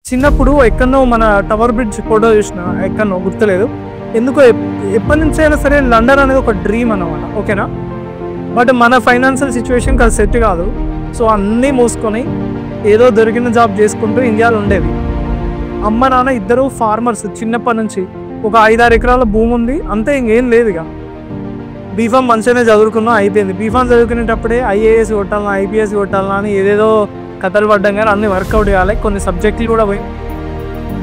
చిన్నప్పుడు ఎక్కడనో మన టవర్ బ్రిడ్జ్ ఫోటో చూసిన, ఎక్కడనో గుర్తులేదు ఎందుకో. ఎప్పటి నుంచి అయినా సరే లండన్ అనేది ఒక డ్రీమ్ అన్నమాట, ఓకేనా. బట్ మన ఫైనాన్షియల్ సిచ్యువేషన్కి అది సెట్ కాదు. సో అన్నీ మూసుకొని ఏదో దొరికిన జాబ్ చేసుకుంటూ ఇండియాలో ఉండేది. అమ్మ నాన్న ఇద్దరు ఫార్మర్స్, చిన్నప్పటి నుంచి ఒక 5-6 ఎకరాల భూమి ఉంది, అంతే, ఇంకేం లేదు. ఇక బీఫామ్ మంచిగానే చదువుకున్నా, అయిపోయింది. బీఫామ్ చదువుకునేటప్పుడే ఐఏఎస్ కొట్టాలన్నా, ఐపీఎస్ కొట్టాలన్నా అని ఏదేదో కథలు పడ్డాం, కానీ అన్నీ వర్కౌట్ కావాలి. కొన్ని సబ్జెక్టులు కూడా పోయి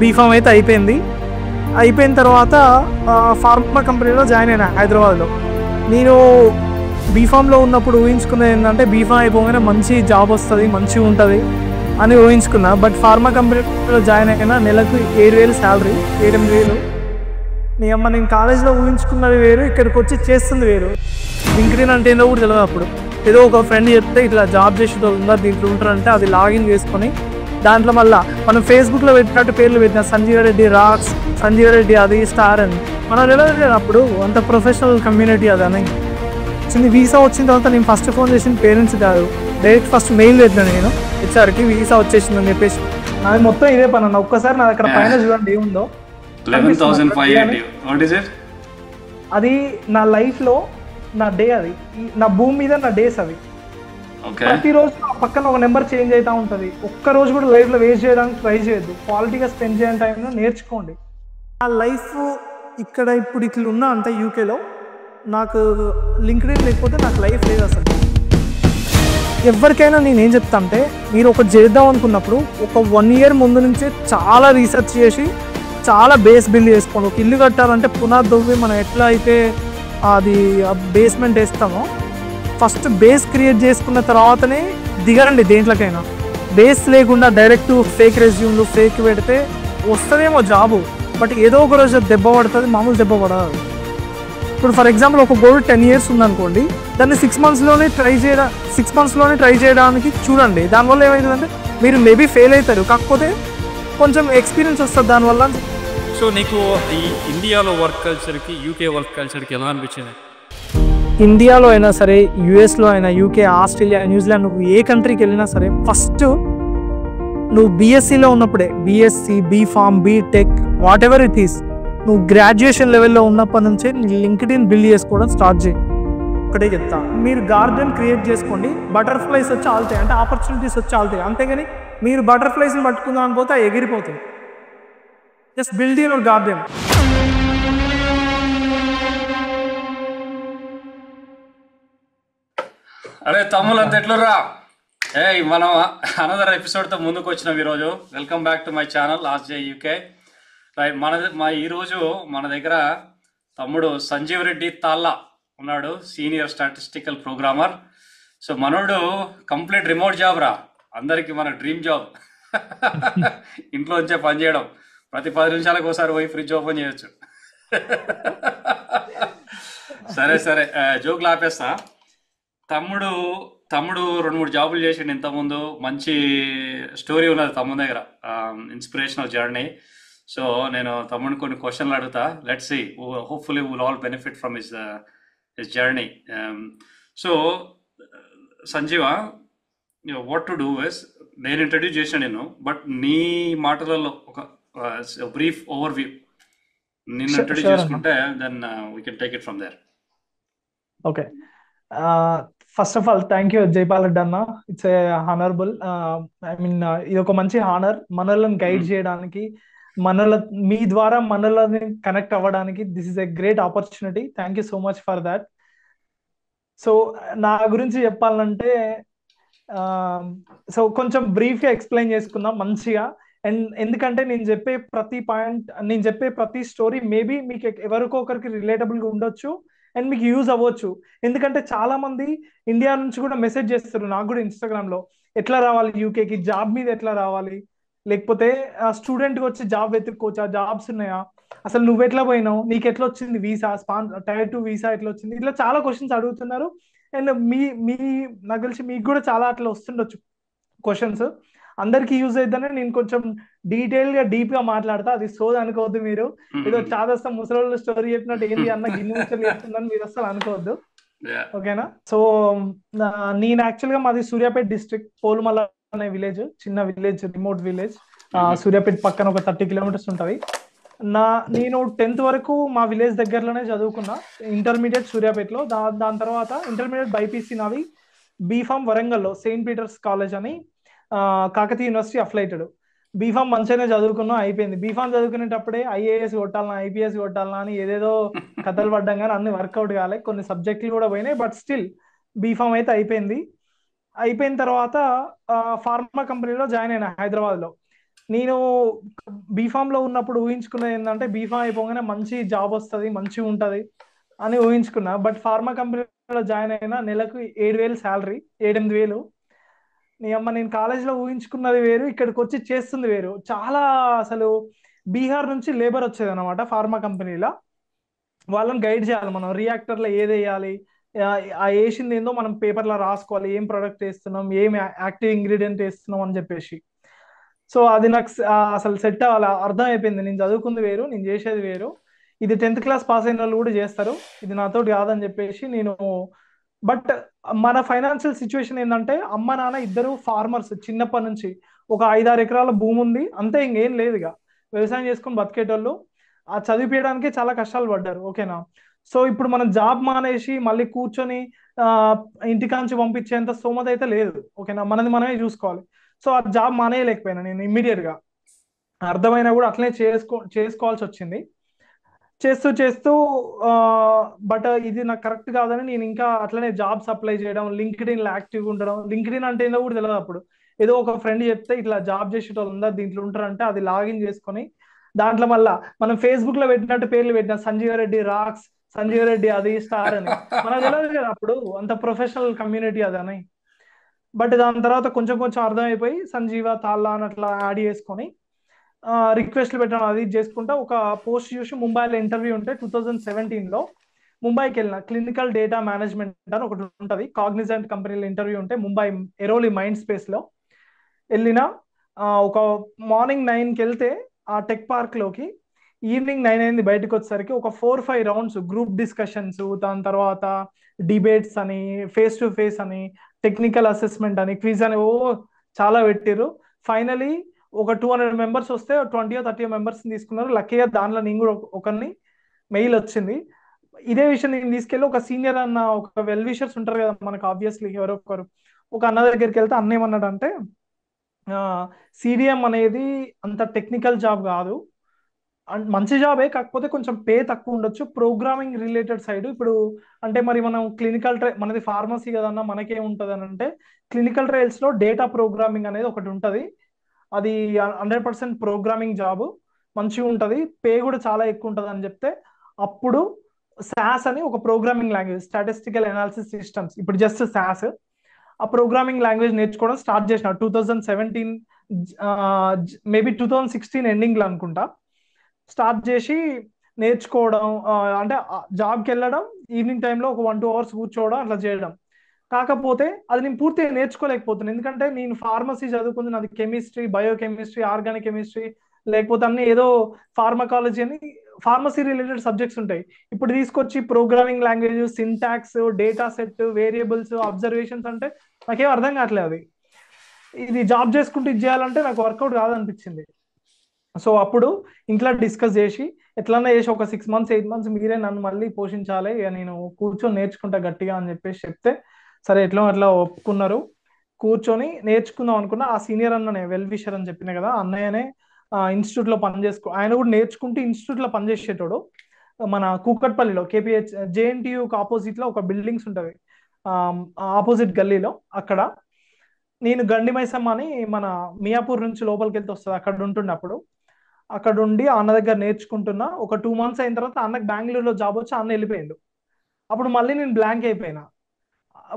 బీఫామ్ అయితే అయిపోయింది. అయిపోయిన తర్వాత ఫార్మా కంపెనీలో జాయిన్ అయినా హైదరాబాద్లో. నేను బీఫామ్లో ఉన్నప్పుడు ఊహించుకున్నది ఏంటంటే బీఫామ్ అయిపోగానే మంచి జాబ్ వస్తుంది, మంచిగా ఉంటుంది అని ఊహించుకున్నా. బట్ ఫార్మా కంపెనీలో జాయిన్ అయినా నెలకు 7,000 శాలరీ, 8,000. నీ అమ్మ, నేను కాలేజ్లో ఊహించుకున్నది వేరు, ఇక్కడికి వచ్చి చేస్తుంది వేరు. లింక్డ్ఇన్ అంటే ఏందో కూడా తెలియదు అప్పుడు. ఏదో ఒక ఫ్రెండ్ చెప్తే ఇట్లా జాబ్ చేసేటోళ్ళు ఉన్నారు, దీంట్లో ఉంటారంటే అది లాగిన్ చేసుకొని దాంట్లో మళ్ళీ మనం ఫేస్బుక్లో పెట్టినట్టు పేర్లు పెట్టిన సంజీవ రెడ్డి రాక్స్, సంజీవ రెడ్డి అది స్టార్ అని. మనం తెలియదు అప్పుడు, అంత ప్రొఫెషనల్ కమ్యూనిటీ అది అని. చిన్న వీసా వచ్చిన తర్వాత నేను ఫస్ట్ ఫోన్ చేసిన పేరెంట్స్ కాదు, డైరెక్ట్ ఫస్ట్ మెయిల్ పెట్టినా నేను హెచ్ఆర్కి, వీసా వచ్చేసిందని చెప్పేసి. నాది మొత్తం ఇదే పని అన్న. ఒక్కసారి నా దగ్గర పైన చూడండి ఏముందో, 11,580. అది నా లైఫ్లో నా డే, అది నా భూమి మీద నా డేస్ అవి. ప్రతిరోజు పక్కన ఒక నెంబర్ చేంజ్ అవుతూ ఉంటుంది. ఒక్కరోజు కూడా లైఫ్లో వేస్ట్ చేయడానికి ట్రై చేయొద్దు. క్వాలిటీగా స్పెండ్ చేయని టైంలో నేర్చుకోండి. ఆ లైఫ్ ఇక్కడ ఇప్పుడు ఇట్లా ఉన్నా అంటే యూకేలో నాకు లింక్డ్ఇన్ లేకపోతే నాకు లైఫ్ లేదు అసలు. ఎవరికైనా నేను ఏం చెప్తా అంటే, మీరు ఒకటి చేద్దాం అనుకున్నప్పుడు ఒక 1 year ముందు నుంచే చాలా రీసెర్చ్ చేసి చాలా బేస్ బిల్డ్ చేసుకోండి. ఒక ఇల్లు కట్టాలంటే పునాది దొవ్వి మనం ఎట్లా అయితే అది బేస్మెంట్ వేస్తామో, ఫస్ట్ బేస్ క్రియేట్ చేసుకున్న తర్వాతనే దిగరండి దేంట్లోకైనా. బేస్ లేకుండా డైరెక్ట్ ఫేక్ రెజ్యూమ్లు ఫేక్ పెడితే వస్తుందేమో జాబు, బట్ ఏదో ఒక రోజు దెబ్బ పడుతుంది, మామూలు దెబ్బ పడదు. ఇప్పుడు ఫర్ ఎగ్జాంపుల్ ఒక గోల్ 10 years ఉందనుకోండి, దాన్ని 6 monthsలోనే ట్రై చేయడానికి చూడండి. దానివల్ల ఏమవుతుందంటే మీరు మేబీ ఫెయిల్ అవుతారు, కాకపోతే కొంచెం ఎక్స్పీరియన్స్ వస్తుంది దానివల్ల. సో నీకు ఈ ఇండియాలో వర్క్ కల్చర్కి యూకే వర్క్ కల్చర్కి ఎలా అనిపించింది? ఇండియాలో అయినా సరే, యూఎస్లో అయినా, యూకే, ఆస్ట్రేలియా, న్యూజిలాండ్, నువ్వు ఏ కంట్రీకి వెళ్ళినా సరే ఫస్ట్ నువ్వు బీఎస్సీలో ఉన్నప్పుడే, BSc, BPharm, BTech, whatever it is, నువ్వు గ్రాడ్యుయేషన్ లెవెల్లో ఉన్నప్పటి నుంచే లింక్డ్ఇన్ బిల్డ్ చేసుకోవడం స్టార్ట్ చేయి. ఒకటే చెప్తా, మీరు గార్డెన్ క్రియేట్ చేసుకోండి, బటర్ఫ్లైస్ వచ్చి ఆల్తాయి, అంటే ఆపర్చునిటీస్ వచ్చి ఆల్తాయి. అంతేగాని మీరు బటర్ఫ్లైస్ని పట్టుకుందాం అనిపోతే అవి ఎగిరిపోతాయి. Just build your garden. అరే తమ్ముళ్ళు అంత ఎట్లరా? మనం అనదర్ ఎపిసోడ్తో ముందుకు వచ్చినాం ఈరోజు. Welcome back to my channel RJ UK. Right, ఈరోజు మన దగ్గర తమ్ముడు సంజీవ్ రెడ్డి తాళ్ళ ఉన్నాడు, సీనియర్ స్టాటిస్టికల్ ప్రోగ్రామర్. సో మనోడు కంప్లీట్ రిమోట్ జాబ్ రా, అందరికి మన డ్రీమ్ జాబ్. ఇంట్లో నుంచే పని చేయడం, ప్రతి 10 నిమిషాలకు ఒకసారి పోయి ఫ్రిడ్జ్ ఓపెన్ చేయొచ్చు. సరే జోకులు ఆపేస్తా. తమ్ముడు 2-3 జాబులు చేసిండు ఇంతకుముందు. మంచి స్టోరీ ఉన్నది తమ్ముడు దగ్గర, ఇన్స్పిరేషనల్ జర్నీ. సో నేను తమ్ముడిని కొన్ని క్వశ్చన్లు అడుగుతా. Let's see, hopefully will all benefit from his journey. So Sanjeeva, what to do is, నేను ఇంట్రడ్యూస్ చేసిన నేను, బట్ నీ మాటలలో ఒక బ్రీఫ్ ఓవర్ వ్యూ నిన్ను ఇంట్రడ్యూస్ చేసుకుంటే then we can take it from there. Okay, first of all thank you Jaipal Reddy అన్న. It's a honourable, I mean ఇది ఒక మంచి హానర్, మనల్ని గైడ్ చేయడానికి, మీ ద్వారా మనల్ని కనెక్ట్ అవ్వడానికి. This is a great opportunity. Thank you so much for that. So నా గురించి చెప్పాలంటే, సో కొంచెం బ్రీఫ్గా ఎక్స్ప్లెయిన్ చేసుకుందాం మంచిగా. అండ్ ఎందుకంటే నేను చెప్పే ప్రతి స్టోరీ మేబీ మీకు ఎవరికో ఒకరికి రిలేటబుల్గా ఉండొచ్చు అండ్ మీకు యూజ్ అవ్వచ్చు. ఎందుకంటే చాలా మంది ఇండియా నుంచి కూడా మెసేజ్ చేస్తారు నాకు కూడా ఇన్స్టాగ్రామ్లో, ఎట్లా రావాలి యూకేకి, జాబ్ మీద ఎట్లా రావాలి, లేకపోతే స్టూడెంట్కి వచ్చి జాబ్ వెతుక్కోవచ్చా, జాబ్స్ ఉన్నాయా, అసలు నువ్వు ఎట్లా పోయినావు, నీకు ఎట్లా వచ్చింది వీసా, Tier 2 వీసా ఎట్లా వచ్చింది, ఇట్లా చాలా క్వశ్చన్స్ అడుగుతున్నారు. అండ్ నాకు తెలిసి మీకు కూడా చాలా అట్లా వస్తుండొచ్చు క్వశ్చన్స్. అందరికి యూజ్ అయితేనే నేను కొంచెం డీప్ గా మాట్లాడతా. అది సోది అనుకోవద్దు మీరు, ఏదో చాదస్తా ముసలి స్టోరీ చెప్పినట్టు ఏంది అన్న గిన్నె ముచ్చలు చెప్తుందని మీరు అసలు అనుకోవద్దు, ఓకేనా. సో నేను యాక్చువల్ గా మాది సూర్యాపేట డిస్ట్రిక్ట్, పోలుమల అనే విలేజ్, చిన్న విలేజ్, రిమోట్ విలేజ్. మ్మ్. సూర్యాపేట పక్కన ఒక 30 కిలోమీటర్స్ ఉంటుంది. నా నేను 10th వరకు మా విలేజ్ దగ్గరలోనే చదువుకున్నా. ఇంటర్మీడియట్ సూర్యాపేటలో, దాని తర్వాత ఇంటర్మీడియట్ బైపీసీ నాది. బీఫామ్ వరంగల్లో సెయింట్ పీటర్స్ కాలేజ్ అని, కాకతీయ యూనివర్సిటీ అఫ్లైటెడ్. బీఫామ్ మంచిగానే చదువుకున్నా, అయిపోయింది. బీఫామ్ చదువుకునేటప్పుడే ఐఏఎస్ కొట్టాలన్నా, ఐపీఎస్ కొట్టాలన్నా అని ఏదేదో కథలు పడ్డాం, కానీ అన్ని వర్కౌట్ కాలే. కొన్ని సబ్జెక్టులు కూడా పోయినాయి, బట్ స్టిల్ బీఫామ్ అయితే అయిపోయింది. అయిపోయిన తర్వాత ఫార్మా కంపెనీలో జాయిన్ అయినా హైదరాబాద్లో. నేను బీఫామ్ లో ఉన్నప్పుడు ఊహించుకున్నది ఏంటంటే, బీఫామ్ అయిపోగానే మంచి జాబ్ వస్తుంది, మంచిగా ఉంటుంది అని ఊహించుకున్నా. బట్ ఫార్మా కంపెనీలో జాయిన్ అయినా, నెలకు 7,000 శాలరీ, 7-8 వేలు. నీ అమ్మ, నేను కాలేజీలో ఊహించుకున్నది వేరు, ఇక్కడికి వచ్చి చేస్తుంది వేరు. చాలా అసలు బీహార్ నుంచి లేబర్ వచ్చేది అనమాట ఫార్మా కంపెనీలో. వాళ్ళని గైడ్ చేయాలి మనం, రియాక్టర్లో ఏది వేయాలి, ఆ ఆ వేసింది ఏందో మనం పేపర్లో రాసుకోవాలి, ఏం ప్రొడక్ట్ వేస్తున్నాం, ఏం యాక్టివ్ ఇంగ్రీడియంట్ వేస్తున్నాం అని చెప్పేసి. సో అది నాకు అసలు సెట్ అవ్వాలి, అర్థం అయిపోయింది. నేను చదువుకుంది వేరు, నేను చేసేది వేరు. ఇది 10th క్లాస్ పాస్ అయిన వాళ్ళు కూడా చేస్తారు, ఇది నాతోటి కాదని చెప్పేసి నేను. బట్ మన ఫైనాన్షియల్ సిచ్యువేషన్ ఏంటంటే, అమ్మ నాన్న ఇద్దరు ఫార్మర్స్ చిన్నప్పటి నుంచి. ఒక 5-6 ఎకరాల భూమి ఉంది అంతే, ఇంకేం లేదు ఇక. వ్యవసాయం చేసుకొని బతికేటోళ్ళు. ఆ చదివిపించడానికే చాలా కష్టాలు పడ్డారు, ఓకేనా. సో ఇప్పుడు మనం జాబ్ మానేసి మళ్ళీ కూర్చొని ఆ ఇంటికాంచి పంపించేంత స్తోమత అయితే లేదు, ఓకేనా. మనది మనమే చూసుకోవాలి. సో ఆ జాబ్ మానేయలేకపోయినా నేను ఇమ్మీడియట్ గా. అర్థమైనా కూడా అట్లనే చేసుకోవాల్సి వచ్చింది. చేస్తూ చేస్తూ బట్ ఇది నాకు కరెక్ట్ కాదని నేను ఇంకా అట్లనే జాబ్స్ అప్లై చేయడం, లింక్డ్ ఇన్ యాక్టివ్గా ఉండడం. లింక్డ్ ఇన్ అంటే ఏందో కూడా తెలియదు అప్పుడు. ఏదో ఒక ఫ్రెండ్ చెప్తే ఇట్లా జాబ్ చేసేటోళ్ళు ఉందా దీంట్లో ఉంటారంటే, అది లాగిన్ చేసుకొని దాంట్లో మళ్ళా మనం ఫేస్బుక్ లో పెట్టినట్టు పేర్లు పెట్టిన, సంజీవ రెడ్డి రాక్స్, సంజీవ రెడ్డి అది స్టార్ అని. మనకు తెలియదు కదా అప్పుడు అంత ప్రొఫెషనల్ కమ్యూనిటీ అదని. బట్ దాని తర్వాత కొంచెం కొంచెం అర్థమైపోయి సంజీవ తాళ్ళ అని అట్లా యాడ్ చేసుకొని రిక్వెస్ట్లు పెట్టడం అది ఇది చేసుకుంటా. ఒక పోస్ట్ చూసి ముంబైలో ఇంటర్వ్యూ ఉంటే 2017లో ముంబైకి వెళ్ళిన. క్లినికల్ డేటా మేనేజ్మెంట్ అని ఒకటి ఉంటుంది, కాగ్నిజెంట్ కంపెనీలో ఇంటర్వ్యూ ఉంటే ముంబై ఎరోలి మైండ్ స్పేస్ లో వెళ్ళిన. ఒక మార్నింగ్ 9కి వెళ్తే ఆ టెక్ పార్క్ లోకి, ఈవినింగ్ 9 అయింది బయటకు వచ్చేసరికి. ఒక 4-5 రౌండ్స్ గ్రూప్ డిస్కషన్స్, దాని తర్వాత డిబేట్స్ అని, ఫేస్ టు ఫేస్ అని, టెక్నికల్ అసెస్మెంట్ అని, క్విజ్ అని, చాలా పెట్టిర్రు. ఫైనలీ ఒక 200 మెంబర్స్ వస్తే 20-30 మెంబర్స్ తీసుకున్నారు. లక్కీగా దాంట్లో నేను కూడా ఒకరిని. మెయిల్ వచ్చింది. ఇదే విషయం నేను తీసుకెళ్ళి ఒక సీనియర్ అన్న, ఒక వెల్ విషర్స్ ఉంటారు కదా మనకు ఆబ్వియస్లీ ఎవరో ఒకరు, ఒక అన్న దగ్గరికి వెళ్తే అన్న ఏమన్నాడంటే, సిడిఎం అనేది అంత టెక్నికల్ జాబ్ కాదు, అండ్ మంచి జాబే, కాకపోతే కొంచెం పే తక్కువ ఉండొచ్చు, ప్రోగ్రామింగ్ రిలేటెడ్ సైడ్. ఇప్పుడు అంటే మరి మనం క్లినికల్ మనది ఫార్మసీ కదన్నా, మనకేం ఉంటుంది అని అంటే, క్లినికల్ ట్రయల్స్ లో డేటా ప్రోగ్రామింగ్ అనేది ఒకటి ఉంటుంది. అది 100% ప్రోగ్రామింగ్ జాబ్, మంచిగా ఉంటుంది, పే కూడా చాలా ఎక్కువ ఉంటుంది అని చెప్తే, అప్పుడు సాస్ అని ఒక programming language, statistical analysis systems, ఇప్పుడు జస్ట్ సాస్, ఆ ప్రోగ్రామింగ్ లాంగ్వేజ్ నేర్చుకోవడం స్టార్ట్ చేసిన 2017, మేబీ 2016 ఎండింగ్ లో అనుకుంటా. స్టార్ట్ చేసి నేర్చుకోవడం, అంటే జాబ్కి వెళ్ళడం, ఈవినింగ్ టైంలో ఒక 1-2 అవర్స్ కూర్చోవడం, అట్లా చేయడం. కాకపోతే అది నేను పూర్తిగా నేర్చుకోలేకపోతున్నాను, ఎందుకంటే నేను ఫార్మసీ చదువుకుంది, నాది కెమిస్ట్రీ, బయోకెమిస్ట్రీ, ఆర్గానిక్ కెమిస్ట్రీ, లేకపోతే అన్ని ఏదో ఫార్మకాలజీ అని ఫార్మసీ రిలేటెడ్ సబ్జెక్ట్స్ ఉంటాయి. ఇప్పుడు తీసుకొచ్చి programming language, syntax, data set, variables, observations అంటే నాకేం అర్థం కావట్లేదు. అది ఇది జాబ్ చేసుకుంటూ ఇది చేయాలంటే నాకు వర్కౌట్ కాదనిపించింది. సో అప్పుడు ఇంట్లో డిస్కస్ చేసి, ఎట్లన్నా చేసి ఒక 6 మంత్స్ 8 మంత్స్ మీరే నన్ను మళ్ళీ పోషించాలి, ఇక నేను కూర్చొని నేర్చుకుంటా గట్టిగా అని చెప్పేసి చెప్తే, సరే ఎట్లా అట్లా ఒప్పుకున్నారు. కూర్చొని నేర్చుకుందాం అనుకున్నా. ఆ సీనియర్ అన్ననే వెల్ విషర్ అని చెప్పిన కదా, అన్నయ్యనే ఇన్స్టిట్యూట్ లో ఆయన కూడా నేర్చుకుంటూ ఇన్స్టిట్యూట్ లో పనిచేసేటోడు. మన కూకట్పల్లిలో కేపీహెచ్ జేఎన్టీయూకి ఆపోజిట్ లో ఒక బిల్డింగ్స్ ఉంటది, ఆపోజిట్ గల్లీలో. అక్కడ నేను గండి మైసమ్మ అని మన మియాపూర్ నుంచి లోపలికి వెళ్తే వస్తుంది, అక్కడ ఉంటుండే అప్పుడు. అక్కడ ఉండి అన్న దగ్గర నేర్చుకుంటున్నా. ఒక 2 మంత్స్ అయిన తర్వాత అన్నకి బెంగళూరులో జాబ్ వచ్చి అన్న వెళ్ళిపోయిండు. అప్పుడు మళ్ళీ నేను బ్లాంక్ అయిపోయినా.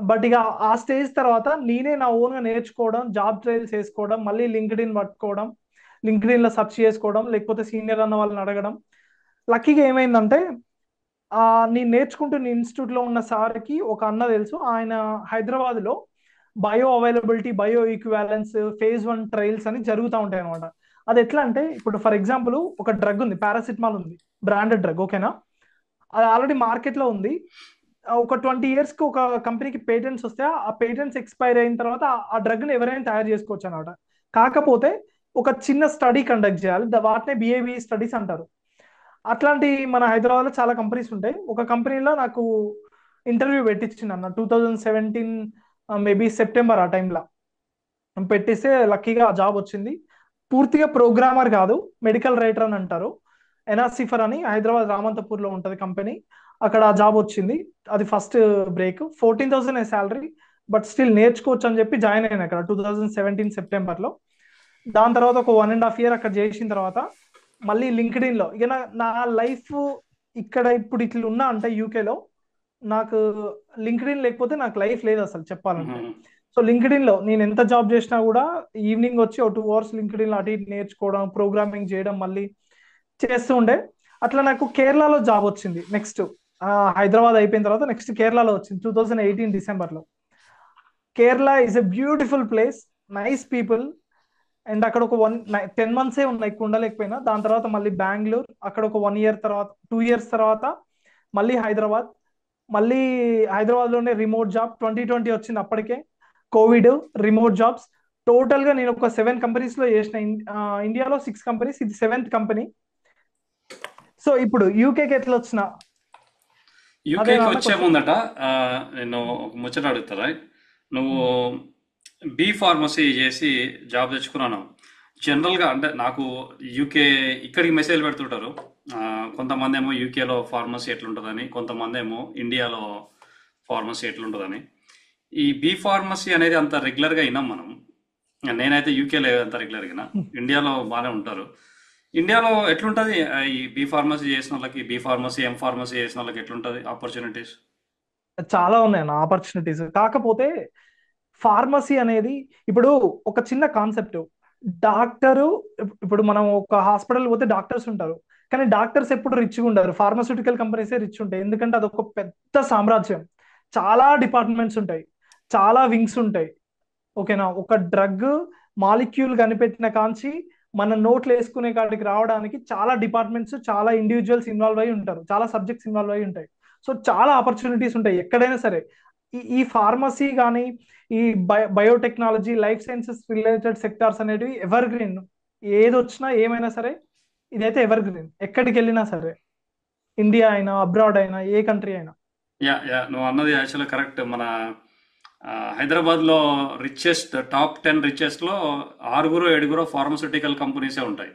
బట్ ఇక ఆ స్టేజ్ తర్వాత నేనే నా ఓన్ గా నేర్చుకోవడం, జాబ్ ట్రయల్స్ చేసుకోవడం, మళ్ళీ లింక్డ్ ఇన్ పట్టుకోవడం, లింక్డ్ ఇన్ లో సెర్చ్ చేసుకోవడం, లేకపోతే సీనియర్ అన్న వాళ్ళని అడగడం. లక్కీగా ఏమైందంటే, నేను నేర్చుకుంటున్న ఇన్స్టిట్యూట్ లో ఉన్న సార్కి ఒక అన్న తెలుసు. ఆయన హైదరాబాద్ లో bio availability, bio equivalence, phase 1 trials అని జరుగుతూ ఉంటాయి అనమాట. అది ఎట్లా అంటే, ఇప్పుడు ఫర్ ఎగ్జాంపుల్ ఒక డ్రగ్ ఉంది, పారాసిటమాల్ ఉంది, బ్రాండెడ్ డ్రగ్, ఓకేనా. అది ఆల్రెడీ మార్కెట్ లో ఉంది. ఒక 20 years కి ఒక కంపెనీకి పేటెంట్స్ వస్తే, ఆ పేటెంట్స్ ఎక్స్పైర్ అయిన తర్వాత ఆ డ్రగ్ ని ఎవరైనా తయారు చేసుకోవచ్చు అనమాట. కాకపోతే ఒక చిన్న స్టడీ కండక్ట్ చేయాలి, వాటినే బిఏబి స్టడీస్ అంటారు. అట్లాంటి మన హైదరాబాద్లో చాలా కంపెనీస్ ఉంటాయి. ఒక కంపెనీలో నాకు ఇంటర్వ్యూ పెట్టించింది అన్న 2017 మేబీ సెప్టెంబర్ ఆ టైంలో పెట్టిస్తే లక్కీగా ఆ జాబ్ వచ్చింది. పూర్తిగా ప్రోగ్రామర్ కాదు, మెడికల్ రైటర్ అని అంటారు. ఎనాసిఫర్ అని హైదరాబాద్ రామంతపూర్లో ఉంటుంది కంపెనీ, అక్కడ ఆ జాబ్ వచ్చింది. అది first break. 14,000 salary, but still నేర్చుకోవచ్చు అని చెప్పి జాయిన్ అయ్యాను అక్కడ 2017 సెప్టెంబర్లో. దాని తర్వాత ఒక 1.5 year అక్కడ చేసిన తర్వాత మళ్ళీ లింక్డ్ఇన్లో ఇక నా లైఫ్ ఇక్కడ ఇప్పుడు ఇట్లా ఉన్నా అంటే యూకేలో, నాకు లింక్డ్ఇన్ లేకపోతే నాకు లైఫ్ లేదు అసలు చెప్పాలంటే. సో లింక్డ్ఇన్లో నేను ఎంత జాబ్ చేసినా కూడా ఈవినింగ్ వచ్చి ఒక 2 hours లింక్డ్ఇన్లో అటు ఇటు నేర్చుకోవడం, ప్రోగ్రామింగ్ చేయడం మళ్ళీ చేస్తూ ఉండే. అట్లా నాకు కేరళలో జాబ్ వచ్చింది నెక్స్ట్. హైదరాబాద్ అయిపోయిన తర్వాత నెక్స్ట్ కేరళలో వచ్చింది 2018 డిసెంబర్లో. Kerala is a beautiful place, nice people. And అక్కడ ఒక 10 months ఉన్నాయి, ఎక్కువ ఉండలేకపోయినా. దాని తర్వాత మళ్ళీ బెంగళూరు, అక్కడ ఒక 1 year తర్వాత 2 years తర్వాత మళ్ళీ హైదరాబాద్. మళ్ళీ హైదరాబాద్లోనే రిమోట్ జాబ్ 2020 వచ్చింది, అప్పటికే కోవిడ్. రిమోట్ జాబ్స్ టోటల్గా నేను ఒక 7 companies లో చేసిన. ఇండియాలో 6 companies, ఇది 7th కంపెనీ. సో ఇప్పుడు యూకేకి ఎట్లా వచ్చిన అదే యూకేకి నాన్న వచ్చే క్వశ్చన్. ముందట నేను ఒక ముచ్చట అడుగుతారా? నువ్వు బీ ఫార్మసీ చేసి జాబ్ తెచ్చుకున్నాను. జనరల్గా అంటే నాకు యూకే ఇక్కడికి మెసేజ్ పెడుతుంటారు. ఆ, కొంతమంది ఏమో యూకేలో ఫార్మసీ ఎట్లుంటుందని, కొంతమంది ఏమో ఇండియాలో ఫార్మసీ ఎట్లుంటుందని. ఈ బీ ఫార్మసీ అనేది అంత రెగ్యులర్గా విన్నాం మనం. నేనైతే యూకేలో అంత రెగ్యులర్గా విన్నా. ఇండియాలో బాగానే ఉంటారు. ఇండియాలో ఎట్లుంటుంది ఈ బీ ఫార్మసీ చేసిన వాళ్ళకి, బీ ఫార్మసీ ఎం ఫార్మసీ చేసిన వాళ్ళకి ఎట్లుంటుంది ఆపర్చునిటీస్? చాలా ఉన్నాయి అన్న ఆపర్చునిటీస్. కాకపోతే ఫార్మసీ అనేది ఇప్పుడు ఒక చిన్న కాన్సెప్ట్. డాక్టరు, ఇప్పుడు మనం ఒక హాస్పిటల్ పోతే డాక్టర్స్ ఉంటారు, కానీ డాక్టర్స్ ఎప్పుడు రిచ్గా ఉండరు. ఫార్మాస్యూటికల్ కంపెనీసే రిచ్ ఉంటాయి, ఎందుకంటే అదొక పెద్ద సామ్రాజ్యం. చాలా డిపార్ట్మెంట్స్ ఉంటాయి, చాలా వింగ్స్ ఉంటాయి. ఓకేనా, ఒక డ్రగ్ మాలిక్యూల్ కనిపెట్టిన కాంచి మన నోట్లు వేసుకునే కాడికి రావడానికి చాలా డిపార్ట్మెంట్స్, చాలా ఇండివిజువల్స్ ఇన్వాల్వ్ అయి ఉంటారు, చాలా సబ్జెక్ట్స్ ఇన్వాల్వ్ అయి ఉంటాయి. సో చాలా ఆపర్చునిటీస్ ఉంటాయి ఎక్కడైనా సరే. ఈ ఫార్మసీ కానీ, ఈ biotechnology, life sciences related sectors అనేటివి ఎవర్ గ్రీన్. ఏది వచ్చినా ఏమైనా సరే ఇదైతే ఎవర్ గ్రీన్, ఎక్కడికి వెళ్ళినా సరే. ఇండియా అయినా, అబ్రాడ్ అయినా, ఏ కంట్రీ అయినా. యా యా, నువ్వు అన్నది యాక్చువల్గా కరెక్ట్. మన హైదరాబాద్లో టాప్ 10 రిచెస్ట్లో 6-7 ఫార్మస్యూటికల్ కంపెనీసే ఉంటాయి.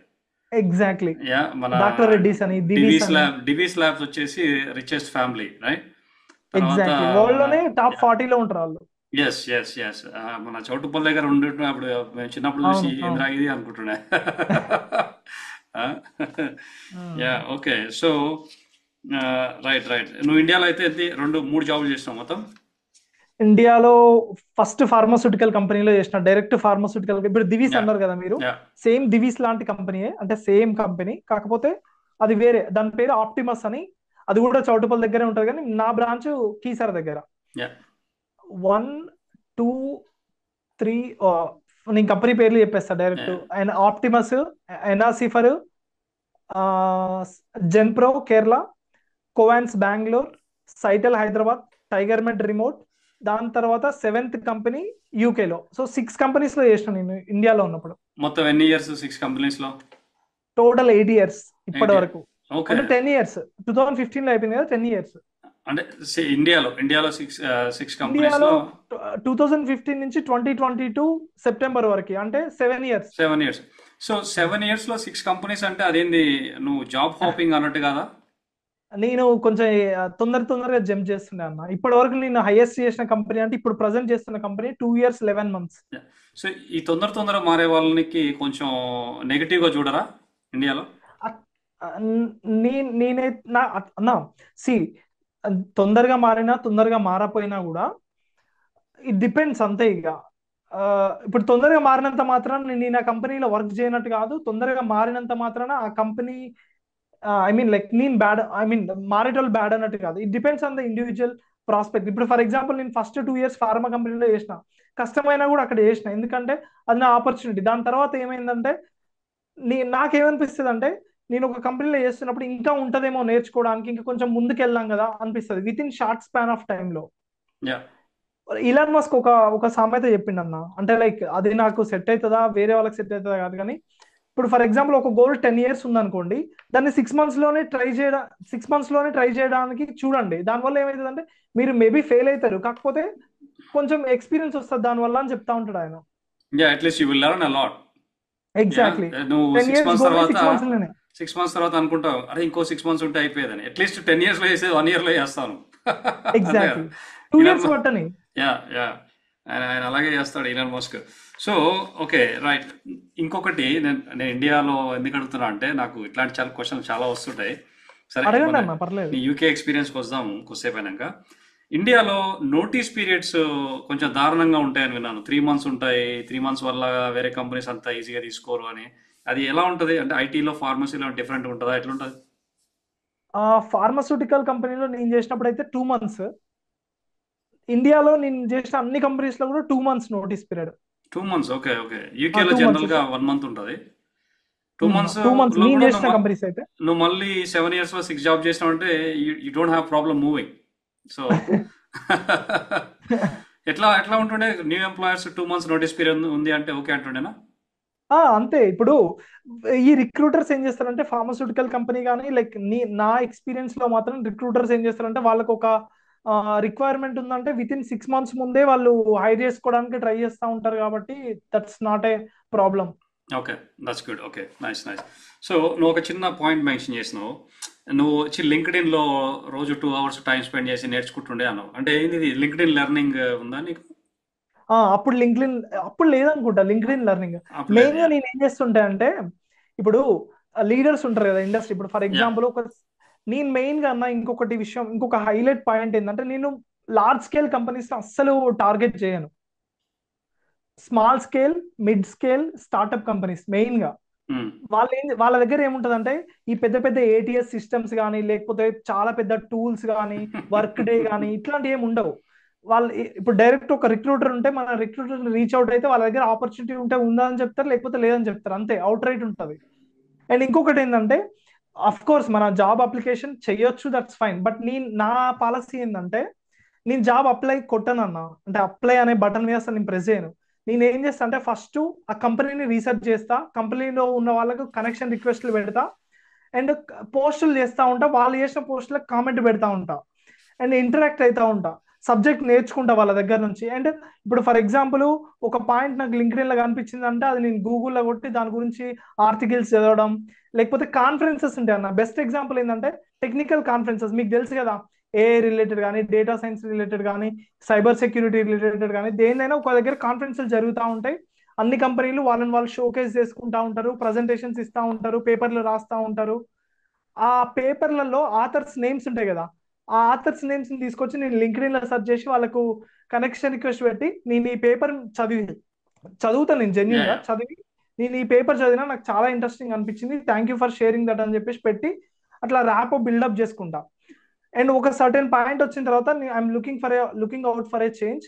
ఎగ్జాక్ట్లీ. యా, మన డాక్టర్ రెడ్డిస్ అని, దివీస్ అని. డివీస్ ల్యాబ్స్ వచ్చేసి రిచెస్ట్ ఫ్యామిలీ, రైట్? తర్వాత ఎగ్జాక్ట్లీ, వరల్డ్ మన లోనే టాప్ 40లో ఉంటారు వాళ్ళు. ఎస్ ఎస్ ఎస్, మన చౌటుప్పల్ దగ్గర అప్పుడు మేము చిన్నప్పుడు చూసి అవును అవును. ఏంద్రా ఇది అనుకుంటున్నా. యా, ఉమ్. ఓకే. సో రైట్ రైట్, నువ్వు ఇండియాలో అయితే 2-3 జాబులు చేసినావు మొత్తం. ఇండియాలో ఫస్ట్ ఫార్మాస్యూటికల్ కంపెనీలో చేసిన, డైరెక్ట్ ఫార్మాస్యూటికల్. ఇప్పుడు దివీస్ యా అన్నారు కదా మీరు, యా సేమ్ దివీస్ లాంటి కంపెనీయే, అంటే సేమ్ కంపెనీ, కాకపోతే అది వేరే. దాని పేరు ఆప్టిమస్ అని. అది కూడా చౌటుపల్ దగ్గరే ఉంటుంది, కానీ నా బ్రాంచ్ కీసర దగ్గర. యా 1, 2, 3, నేను కంపెనీ పేర్లు చెప్పేస్తా డైరెక్ట్. అండ్ ఆప్టిమస్, ఎనాసిఫర్, Genpro Kerala, Covance Bengaluru, Cytel Hyderabad, Tiger Med remote. దాని తర్వాత 7th కంపెనీ యూకేలో. సో 6 companies లో చేసిన నేను ఇండియాలో ఉన్నప్పుడు. మొత్తం ఎన్ని ఇయర్స్ 6 కంపెనీస్లో? టోటల్ 8 years ఇప్పటి 8 వరకు. ఓకే. అంటే 10 years, 2015 లో అయిపోయింది కదా, 10 years. అంటే ఇండియాలో 6 ఇండియాలో కంపెనీస్లో 2015 నుంచి 2022 సెప్టెంబర్ వరకు, అంటే 7 years. 7 ఇయర్స్. సో 7 ఇయర్స్లో 6 కంపెనీస్ అంటే అదేంది, నువ్వు జాబ్ హాపింగ్ అన్నట్టు కదా? నేను కొంచెం తొందరగా జంప్ చేస్తుండే అన్న. ఇప్పటి వరకు నేను హైయెస్ట్ చేసిన కంపెనీ అంటే ఇప్పుడు ప్రజెంట్ చేస్తున్న కంపెనీ 2 years 11 months. సో ఈ తొందర మారే వాళ్ళకి కొంచెం నెగిటివ్గా చూడరా ఇండియాలో? నేనే అన్నా, సి, తొందరగా మారపోయినా కూడా ఇట్ డిపెండ్స్ అంతే ఇక. ఇప్పుడు తొందరగా మారినంత మాత్రాన నేను ఆ కంపెనీలో వర్క్ చేయనట్టు కాదు, తొందరగా మారినంత మాత్రాన ఆ కంపెనీ, ఐ మీన్ లైక్ నేను బ్యాడ్, ఐ మీన్ మారేటోళ్ళు బ్యాడ్ అన్నట్టు కాదు. It depends on the individual prospect. ఇప్పుడు ఫర్ ఎగ్జాంపుల్ నేను ఫస్ట్ 2 years ఫార్మా కంపెనీలో చేసిన, కష్టమైనా కూడా అక్కడ చేసిన, ఎందుకంటే అది నా ఆపర్చునిటీ. దాని తర్వాత ఏమైందంటే నాకేమనిపిస్తుంది అంటే, నేను ఒక కంపెనీలో చేస్తున్నప్పుడు ఇంకా ఉంటదేమో నేర్చుకోవడానికి, ఇంకా కొంచెం ముందుకు వెళ్దాం కదా అనిపిస్తుంది with in short span of టైంలో. యా ఇలాన్ మస్క్ ఒక ఒక సామెత చెప్పిండు అన్న, అంటే లైక్ అది నాకు సెట్ అవుతుందా వేరే వాళ్ళకి సెట్ అవుతుందా కాదు కానీ, ఇప్పుడు ఫర్ ఎగ్జాంపుల్ ఒక గోల్ 10 years ఉందనుకోండి, దాన్ని 6 months లోనే ట్రై చేయడం, 6 months లోనే ట్రై చేయడానికి చూడండి. దానివల్ల ఏమవుతుందంటే మీరు మేబీ ఫెయిల్ అవుతారు, కాకపోతే కొంచెం ఎక్స్పీరియన్స్ వస్తుంది దానివల్ల అని చెప్తా ఉంటాడు ఆయన. Yeah at least you will learn a lot. Yeah exactly. నువ్వు ten six years months goal తర్వాత 6 months లోనే. 6 మంత్స్ తర్వాత అనుకుంటావు అరే ఇంకో 6 మంత్స్ ఉంటే అయిపోయేదని. అట్లీస్ట్ 10 yearsలో వేసేది 1 yearలో చేస్తాను. అంతే కదా. ఎగ్జాక్ట్లీ. టూ ఇలాన్ ఇయర్స్ పట్టని. యా యా ఆయన అలాగే చేస్తాడు Elon Musk. So okay right. ఇంకొకటి నేను ఇండియాలో ఎందుకు అడుగుతున్నా అంటే నాకు ఇట్లాంటి చాలా క్వశ్చన్లు చాలా వస్తుంటాయి. సరే అడగండి మన అన్న, పర్లేదు. నీ యూకే ఎక్స్పీరియన్స్కి వద్దాము కొద్దిసేపు అయినాక. ఇండియాలో నోటీస్ పీరియడ్స్ కొంచెం దారుణంగా ఉంటాయని విన్నాను. 3 months ఉంటాయి. 3 months వల్ల వేరే కంపెనీస్ అంతా ఈజీగా తీసుకోరు అని. అది ఎలా ఉంటుంది అంటే ఐటీలో ఫార్మసీలో డిఫరెంట్ ఉంటుందా ఎట్లుంటుంది? ఫార్మస్యూటికల్ కంపెనీలో నేను చేసినప్పుడు అయితే 2 months. ఇండియాలో నేను చేసిన అన్ని కంపెనీస్ లో కూడా 2 months notice period. 2 months okay okay. యూకేలో 2 months. జనరల్గా 1 month ఉంటుంది. 2 months 2 months లో నేను కూడా చేసిన కంపెనీస్ అయితే. నువ్వు మళ్ళీ 7 yearsలో 6 జాబ్ చేసినావు అంటే you don't have problem moving. So ఎట్లా ఎట్లా ఉంటుండే new employers 2 months notice period ఉంది అంటే ఓకే అంటుండేనా? అంతే. ఇప్పుడు ఈ రిక్రూటర్స్ ఏం చేస్తారంటే ఫార్మస్యూటికల్ కంపెనీ కానీ లైక్ నా ఎక్స్పీరియన్స్ లో మాత్రం రిక్రూటర్స్ ఏం చేస్తారంటే వాళ్ళకు ఒక రిక్వైర్మెంట్ ఉందంటే విత్ ఇన్ 6 months ముందే వాళ్ళు హైర్ చేసుకోవడానికి ట్రై చేస్తూ ఉంటారు, కాబట్టి that's not a problem. Okay that's good. Okay nice nice. So నువ్వు ఒక చిన్న పాయింట్ మెన్షన్ చేసినావు. నువ్వు వచ్చి లింక్డ్ఇన్లో రోజు 2 hours టైం స్పెండ్ చేసి నేర్చుకుంటుండే అన్నావు. అంటే ఏంది లింక్డ్ఇన్ లెర్నింగ్ ఉందా నీకు? అప్పుడు లింక్డ్ఇన్ అప్పుడు లేదనుకుంటా లింక్డ్ఇన్ లెర్నింగ్. అప్పుడు లేదు. మెయిన్ గా నేను ఏం చేస్తుంటే అంటే, ఇప్పుడు లీడర్స్ ఉంటారు కదా ఇండస్ట్రీ, ఇప్పుడు ఫర్ యా ఎగ్జాంపుల్ నేను మెయిన్ గా అన్న ఇంకొకటి విషయం, ఇంకొక హైలైట్ పాయింట్ ఏంటంటే, నేను లార్జ్ స్కేల్ కంపెనీస్ అస్సలు టార్గెట్ చేయను. Small scale, mid scale, startup companies main గా. వాళ్ళ దగ్గర ఏముంటదంటే ఈ పెద్ద పెద్ద ఏటీఎస్ సిస్టమ్స్ కానీ, లేకపోతే చాలా పెద్ద టూల్స్ కానీ, వర్క్ డే కానీ ఇట్లాంటివి ఏమి ఉండవు. వాళ్ళు ఇప్పుడు డైరెక్ట్ ఒక రిక్రూటర్ ఉంటే మన రిక్రూటర్ రీచ్ అవుట్ అయితే వాళ్ళ దగ్గర ఆపర్చునిటీ ఉంటే ఉందా అని చెప్తారు, లేకపోతే లేదని చెప్తారు, అంతే. అవుట్ రైట్ ఉంటుంది. అండ్ ఇంకొకటి ఏంటంటే, అఫ్ కోర్స్ మన జాబ్ అప్లికేషన్ చెయ్యొచ్చు, దట్స్ ఫైన్. బట్ నా పాలసీ ఏంటంటే, నేను జాబ్ అప్లై కొట్టను అన్న, అంటే అప్లై అనే బటన్ మీద అసలు నేను ప్రెస్ చేయను. నేను ఏం చేస్తా అంటే ఫస్ట్ ఆ కంపెనీని రీసెర్చ్ చేస్తా, కంపెనీలో ఉన్న వాళ్ళకు కనెక్షన్ రిక్వెస్ట్లు పెడతా, అండ్ పోస్టులు చేస్తా ఉంటా, వాళ్ళు చేసిన పోస్టులకు కామెంట్ పెడతా ఉంటా, అండ్ ఇంటరాక్ట్ అవుతా ఉంటా, సబ్జెక్ట్ నేర్చుకుంటా వాళ్ళ దగ్గర నుంచి. అండ్ ఇప్పుడు ఫర్ ఎగ్జాంపుల్ ఒక పాయింట్ నాకు లింక్డ్ఇన్ లో కనిపించింది అంటే అది నేను గూగుల్లో కొట్టి దాని గురించి ఆర్టికల్స్ చదవడం, లేకపోతే కాన్ఫరెన్సెస్ ఉంటాయి అన్న. బెస్ట్ ఎగ్జాంపుల్ ఏంటంటే టెక్నికల్ కాన్ఫరెన్సెస్, మీకు తెలుసు కదా, ఏఐ రిలేటెడ్ కానీ, డేటా సైన్స్ రిలేటెడ్ కానీ, సైబర్ సెక్యూరిటీ రిలేటెడ్ కానీ, దేనిదైనా ఒక దగ్గర కాన్ఫరెన్స్లు జరుగుతూ ఉంటాయి. అన్ని కంపెనీలు వాళ్ళని వాళ్ళు షోకేస్ చేసుకుంటా ఉంటారు, ప్రజెంటేషన్స్ ఇస్తూ ఉంటారు, పేపర్లు రాస్తూ ఉంటారు. ఆ పేపర్లలో ఆథర్స్ నేమ్స్ ఉంటాయి కదా, ఆ ఆథర్స్ నేమ్స్ ని తీసుకొచ్చి నేను లింక్డ్ఇన్ లో సెర్చ్ చేసి వాళ్ళకు కనెక్షన్ రిక్వెస్ట్ పెట్టి, నేను ఈ పేపర్ చదువుతాను, నేను యా జెన్యున్ గా యా చదివి, నేను ఈ పేపర్ చదివినా నాకు చాలా ఇంట్రెస్టింగ్ అనిపించింది, thank you for sharing that అని చెప్పేసి పెట్టి అట్లా ర్యాప్ బిల్డప్ చేసుకుంటా. అండ్ ఒక సర్టెన్ పాయింట్ వచ్చిన తర్వాత I'm looking out for a change.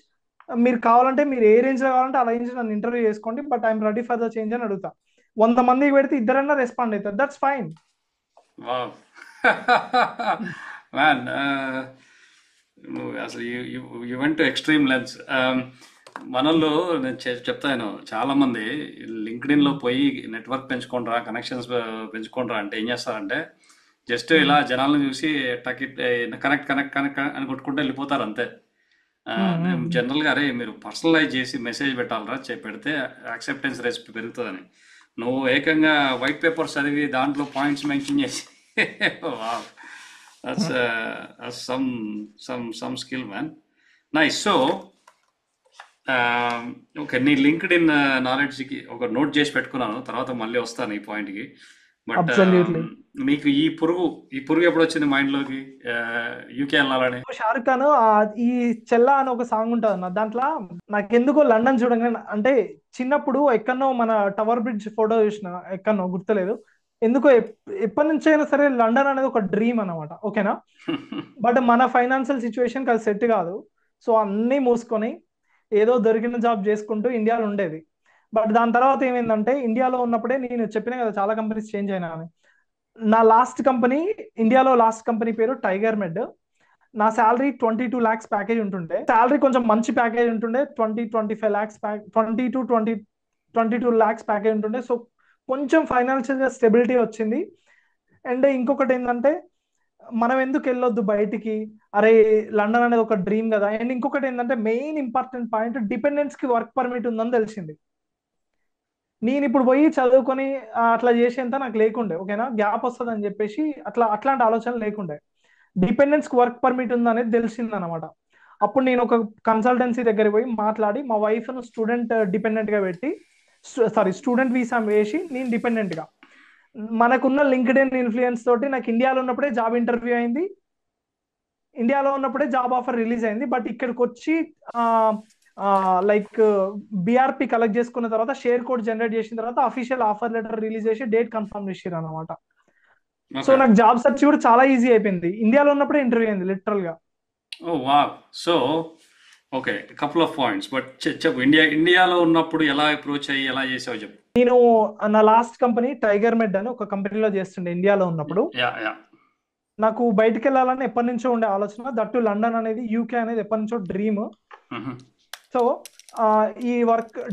మీరు కావాలంటే మీరు ఏ రేంజ్ లో కావాలంటే ఆ రేంజ్ నన్ను ఇంటర్వ్యూ చేసుకోండి, but I'm ready for the change అని అడుగుతా. 100 మందికి పెడితే ఇద్దరన్నా రెస్పాండ్ అవుతారు, దట్స్ ఫైన్. Wow man. నువ్వు అసలు you went to extreme lengths. మనల్లో నేను చెప్తాను చాలా మంది లింక్డ్ఇన్ లో పోయి నెట్వర్క్ పెంచుకోండిరా, కనెక్షన్స్ పెంచుకోండిరా అంటే ఏం చేస్తారంటే జస్ట్ ఇలా జనాలను చూసి టకిట్ కనెక్ట్ కనెక్ట్ కనెక్ట్ అని కొట్టుకుంటూ వెళ్ళిపోతారు అంతే. నేను జనరల్గా అరే మీరు పర్సనలైజ్ చేసి మెసేజ్ పెట్టాలరా, పెడితే యాక్సెప్టెన్స్ రేస్ పెరుగుతుందని. నువ్వు ఏకంగా వైట్ పేపర్స్ చదివి దాంట్లో పాయింట్స్ మెన్షన్ చేసి wow that's some skill man. Nice. So okay నీ లింక్డ్ఇన్ నాలెడ్జ్కి ఒక నోట్ చేసి పెట్టుకున్నాను, తర్వాత మళ్ళీ వస్తాను ఈ పాయింట్కి. But absolutely. మీకు ఈ పురుగు ఎప్పుడు వచ్చింది మైండ్లోకి యూకే వెళ్ళాలని? షారుఖ్ ఖాన్ ఈ చెల్లా అని ఒక సాంగ్ ఉంటుంది అన్న, దాంట్లో నాకెందుకో లండన్ చూడగానే, అంటే చిన్నప్పుడు ఎక్కడనో మన టవర్ బ్రిడ్జ్ ఫోటో చూసిన, ఎక్కడనో గుర్తులేదు ఎందుకో, ఎప్పటి నుంచి అయినా సరే లండన్ అనేది ఒక డ్రీమ్ అన్నమాట, ఓకేనా. బట్ మన ఫైనాన్షియల్ సిచ్యువేషన్ అది సెట్ కాదు, సో అన్నీ మూసుకొని ఏదో దొరికిన జాబ్ చేసుకుంటూ ఇండియాలో ఉండేది. బట్ దాని తర్వాత ఏమైందంటే, ఇండియాలో ఉన్నప్పుడే నేను చెప్పినా కదా చాలా కంపెనీస్ చేంజ్ అయినా అని. నా లాస్ట్ కంపెనీ, ఇండియాలో లాస్ట్ కంపెనీ పేరు టైగర్ మెడ్. నా శాలరీ 22 lakhs ప్యాకేజ్ ఉంటుండే, శాలరీ కొంచెం మంచి ప్యాకేజ్ ఉంటుండే, 20-25 lakhs 22 lakhs ప్యాకేజ్ ఉంటుండే. సో కొంచెం ఫైనాన్షియల్ గా స్టెబిలిటీ వచ్చింది. అండ్ ఇంకొకటి ఏంటంటే మనం ఎందుకు వెళ్ళొద్దు బయటికి, అరే లండన్ అనేది ఒక డ్రీమ్ కదా. అండ్ ఇంకొకటి ఏంటంటే మెయిన్ ఇంపార్టెంట్ పాయింట్, డిపెండెన్స్ కి వర్క్ పర్మిట్ ఉందని తెలిసింది. నేను ఇప్పుడు పోయి చదువుకొని అట్లా చేసేంత నాకు లేకుండే, ఓకేనా, గ్యాప్ వస్తుంది అని చెప్పేసి అట్లాంటి ఆలోచన లేకుండే. డిపెండెన్స్ కి వర్క్ పర్మిట్ ఉందనేది తెలిసింది అనమాట. అప్పుడు నేను ఒక కన్సల్టెన్సీ దగ్గర పోయి మాట్లాడి మా వైఫ్ ను స్టూడెంట్ డిపెండెంట్ గా పెట్టి, స్టూడెంట్ వీసా వేసి నేను డిపెండెంట్ గా, మనకున్న లింక్డ్ ఇన్ ఇన్ఫ్లుయెన్స్ తోటి నాకు ఇండియాలో ఉన్నప్పుడే జాబ్ ఇంటర్వ్యూ అయింది, ఇండియాలో ఉన్నప్పుడే జాబ్ ఆఫర్ రిలీజ్ అయింది. బట్ ఇక్కడికి వచ్చి లైక్ బిఆర్పి కలెక్ట్ చేసుకున్న తర్వాత, షేర్ కోడ్ జనరేట్ చేసిన తర్వాత అఫీషియల్ ఆఫర్ లెటర్ రిలీజ్ చేసి డేట్ కన్ఫర్మ్ చేసారు అనమాట. So okay. నాకు జాబ్ సెర్చ్ కూడా చాలా ఈజీ అయిపోయింది, ఇండియాలో ఉన్నప్పుడే ఇంటర్వ్యూ అయింది లిటరల్ గా. Oh wow. So okay, couple of points, but చెప్పు, ఇండియాలో ఉన్నప్పుడు ఎలా అప్రోచ్ అయ్యి ఎలా చేసావు చెప్పు. నేను నా లాస్ట్ కంపెనీ టైగర్ మెడ్ అని ఒక కంపెనీలో చేస్తుండే ఇండియాలో ఉన్నప్పుడు. Yeah yeah. నాకు బయటికి వెళ్ళాలని ఎప్పటి నుంచో ఉండే ఆలోచన, దట్టు లండన్ అనేది, యూకే అనేది ఎప్పటి నుంచో డ్రీమ్. సో ఈ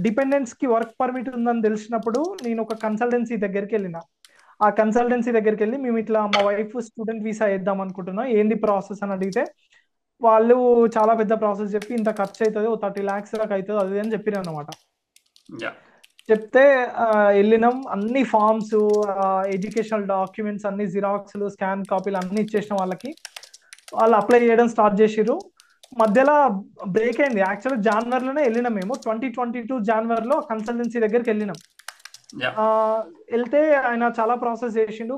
డిపెండెన్స్ కి వర్క్ పర్మిట్ ఉందని తెలిసినప్పుడు నేను ఒక కన్సల్టెన్సీ దగ్గరికి వెళ్ళిన. ఆ కన్సల్టెన్సీ దగ్గరికి వెళ్ళి, మేము ఇట్లా మా వైఫ్ స్టూడెంట్ వీసా వేద్దాం అనుకుంటున్నాం, ఏంది ప్రాసెస్ అని అడిగితే వాళ్ళు చాలా పెద్ద ప్రాసెస్ చెప్పి, ఇంత ఖర్చు అవుతుంది, 30 lakhs దాకా అవుతుంది అది అని చెప్పిన అనమాట. చెప్తే వెళ్ళినాం, అన్ని ఫార్మ్స్, ఎడ్యుకేషనల్ డాక్యుమెంట్స్ అన్ని, జిరాక్స్లు, స్కాన్ కాపీలు అన్ని ఇచ్చేసిన వాళ్ళకి. వాళ్ళు అప్లై చేయడం స్టార్ట్ చేసిర్రు. మధ్యలో బ్రేక్ అయింది. యాక్చువల్ జనవరిలోనే వెళ్ళినాం మేము, 2022 జనవరిలో కన్సల్టెన్సీ దగ్గరికి వెళ్ళినాం. వెళ్తే ఆయన చాలా ప్రాసెస్ చేసిండు,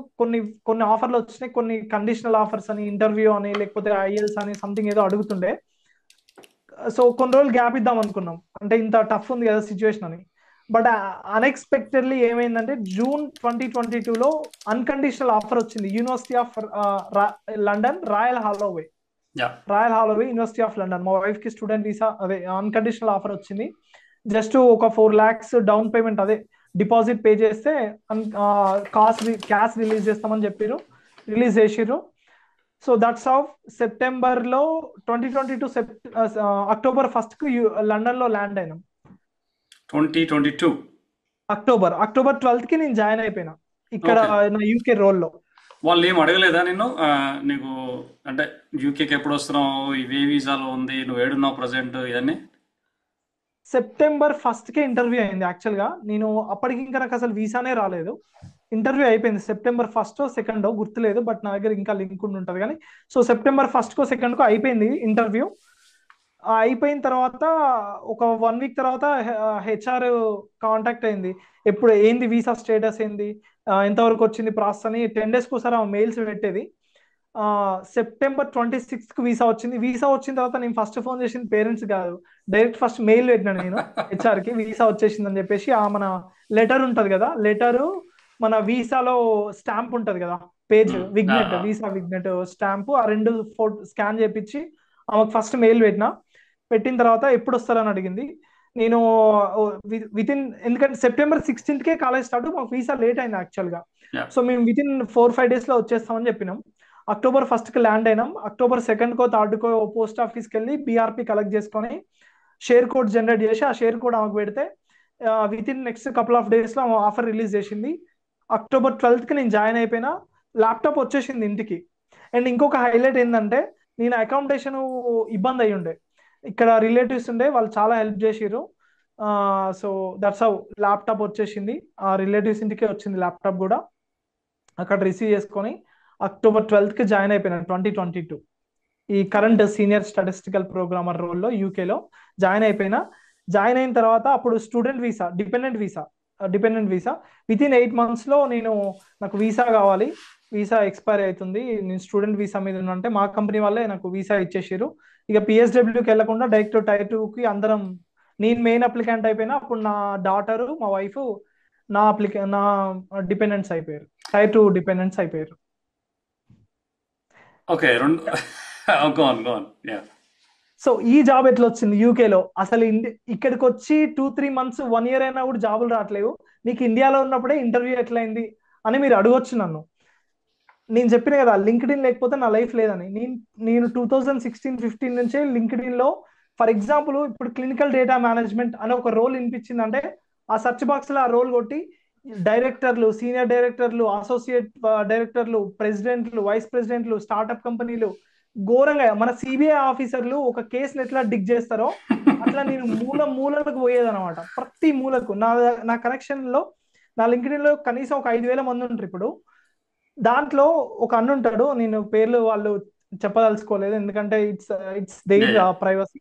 కొన్ని ఆఫర్లు వచ్చినాయి, కొన్ని కండిషనల్ ఆఫర్స్ అని, ఇంటర్వ్యూ అని, లేకపోతే ఐఎల్స్ అని సంథింగ్ ఏదో అడుగుతుండే. సో కొన్ని రోజులు గ్యాప్ ఇద్దాం అనుకున్నాం, అంటే ఇంత టఫ్ ఉంది కదా సిచ్యువేషన్ అని. బట్ అన్ఎక్స్పెక్టెడ్లీ ఏమైందంటే జూన్ 2022లో అన్కండిషనల్ ఆఫర్ వచ్చింది, university of London, royal Holloway university of London. మా వైఫ్ కి స్టూడెంట్ వీసా అదే అన్కండిషనల్ ఆఫర్ వచ్చింది. జస్ట్ ఒక 4 lakhs డౌన్ పేమెంట్, అదే డిపాజిట్ పే చేస్తే క్యాష్ రిలీజ్ చేస్తామని చెప్పారు, రిలీజ్ చేసిర్రు. సో దట్స్ ఆఫ్ సెప్టెంబర్లో 2022 అక్టోబర్ 1st కు లండన్ లో ల్యాండ్ అయినాం. 2022 అక్టోబర్ 12th కి నేను జాయిన్ అయిపోయినా ఇక్కడ నా యూకే రోల్లో. వాళ్ళు ఏం అడగలేదా నిన్ను, నీకు అంటే యూకేకి ఎప్పుడు వస్తున్నావు, ఇవే వీసాలో ఉంది, నువ్వు ఏడున్నావు ప్రజెంట్, ఇవన్నీ? సెప్టెంబర్ 1st కే ఇంటర్వ్యూ అయింది. యాక్చువల్ గా నేను అప్పటికి ఇంకా నాకు అసలు వీసానే రాలేదు. ఇంటర్వ్యూ అయిపోయింది సెప్టెంబర్ 1st ఓ 2nd గుర్తులేదు, బట్ నా దగ్గర ఇంకా లింక్ ఉండి కానీ. సో సెప్టెంబర్ 1st కో 2nd కో అయిపోయింది ఇంటర్వ్యూ. అయిపోయిన తర్వాత ఒక 1 week తర్వాత హెచ్ఆర్ కాంటాక్ట్ అయింది, ఎప్పుడు ఏంది వీసా స్టేటస్ ఏంది, ఎంతవరకు వచ్చింది ప్రాసెస్ అని. 10 days ఒకసారి మెయిల్స్ పెట్టేది. సెప్టెంబర్ 26th కు వీసా వచ్చింది. వీసా వచ్చిన తర్వాత నేను ఫస్ట్ ఫోన్ చేసింది పేరెంట్స్ కాదు, డైరెక్ట్ ఫస్ట్ మెయిల్ పెట్టినా నేను హెచ్ఆర్ కి, వీసా వచ్చేసింది అని చెప్పేసి. మన లెటర్ ఉంటది కదా, లెటరు మన వీసాలో స్టాంప్ ఉంటది కదా, page vignette, visa vignette stamp, ఆ 2 ఫోటో స్కాన్ చేపించి ఆమెకు ఫస్ట్ మెయిల్ పెట్టిన తర్వాత ఎప్పుడు వస్తారని అడిగింది. నేను ఎందుకంటే సెప్టెంబర్ 16th కే కాలేజ్ స్టార్ట్, మాకు వీసా లేట్ అయింది యాక్చువల్ గా. సో మేము వితిన్ 4-5 days లో వచ్చేస్తామని చెప్పినాం. అక్టోబర్ 1st కి ల్యాండ్ అయినాం. అక్టోబర్ 2nd కో 3rd కో పోస్ట్ ఆఫీస్కి వెళ్ళి బీఆర్పీ కలెక్ట్ చేసుకొని షేర్ కోడ్ జనరేట్ చేసి ఆ షేర్ కోడ్ ఆమెకు పెడితే within next couple of days లో ఆఫర్ రిలీజ్ చేసింది. అక్టోబర్ 12th కి నేను జాయిన్ అయిపోయినా, ల్యాప్టాప్ వచ్చేసింది ఇంటికి. అండ్ ఇంకొక హైలైట్ ఏంటంటే, నేను అకామిడేషన్ ఇబ్బంది అయ్యి ఉండే, ఇక్కడ రిలేటివ్స్ ఉండే, వాళ్ళు చాలా హెల్ప్ చేసిర్రు. సో దట్స్ హౌ ల్యాప్టాప్ వచ్చేసింది. ఆ రిలేటివ్స్ ఇంటికే వచ్చింది ల్యాప్టాప్ కూడా. అక్కడ రిసీవ్ చేసుకొని అక్టోబర్ 12th కి జాయిన్ అయిపోయినాను 2022 ఈ కరెంట్ సీనియర్ స్టాటిస్టికల్ ప్రోగ్రామర్ రోల్లో యూకేలో జాయిన్ అయిపోయినా. జాయిన్ అయిన తర్వాత అప్పుడు student visa, dependent visa within 8 months లో నాకు వీసా కావాలి, వీసా ఎక్స్పైర్ అవుతుంది, నేను స్టూడెంట్ వీసా మీద ఉన్నంటే మా కంపెనీ వాళ్ళే నాకు వీసా ఇచ్చేసారు. ఇక పిఎస్డబ్ల్యూకి వెళ్లకుండా డైరెక్ట్ Tier 2 కి అందరం, నేను మెయిన్ అప్లికెంట్ అయిపోయినా. అప్పుడు నా డాటరు, మా వైఫ్ నా డిపెండెంట్స్ అయిపోయారు, Tier 2 డిపెండెంట్స్ అయిపోయారు. ఓకే, సో ఈ జాబ్ ఎట్లా వచ్చింది యూకేలో? అసలు ఇక్కడికి వచ్చి 2-3 months 1 year అయినా కూడా జాబులు రావట్లేవు, నీకు ఇండియాలో ఉన్నప్పుడే ఇంటర్వ్యూ ఎట్లయింది అని మీరు అడగొచ్చు నన్ను. నేను చెప్పిన కదా లింక్డ్ ఇన్ లేకపోతే నా లైఫ్ లేదని. నేను 2016-15 నుంచే లింక్డ్ ఇన్ లో, ఫర్ ఎగ్జాంపుల్ ఇప్పుడు క్లినికల్ డేటా మేనేజ్మెంట్ అనే ఒక రోల్ వినిపించిందంటే ఆ సెర్చ్ బాక్స్ లో ఆ రోల్ కొట్టి డైరెక్టర్లు, సీనియర్ డైరెక్టర్లు, అసోసియేట్ డైరెక్టర్లు, ప్రెసిడెంట్లు, వైస్ ప్రెసిడెంట్లు, స్టార్టప్ కంపెనీలు, ఘోరంగా మన సిబిఐ ఆఫీసర్లు ఒక కేసుని ఎట్లా డిగ్ చేస్తారో అట్లా నేను మూలకు పోయేదన్నమాట. ప్రతి మూలకు నా కనెక్షన్ లో, నా లింక్డ్ ఇన్ లో కనీసం ఒక 5,000 మంది ఉంటారు ఇప్పుడు. దాంట్లో ఒక అన్న ఉంటాడు, నేను పేర్లు వాళ్ళు చెప్పదలుచుకోలేదు ఎందుకంటే it's yeah their yeah privacy.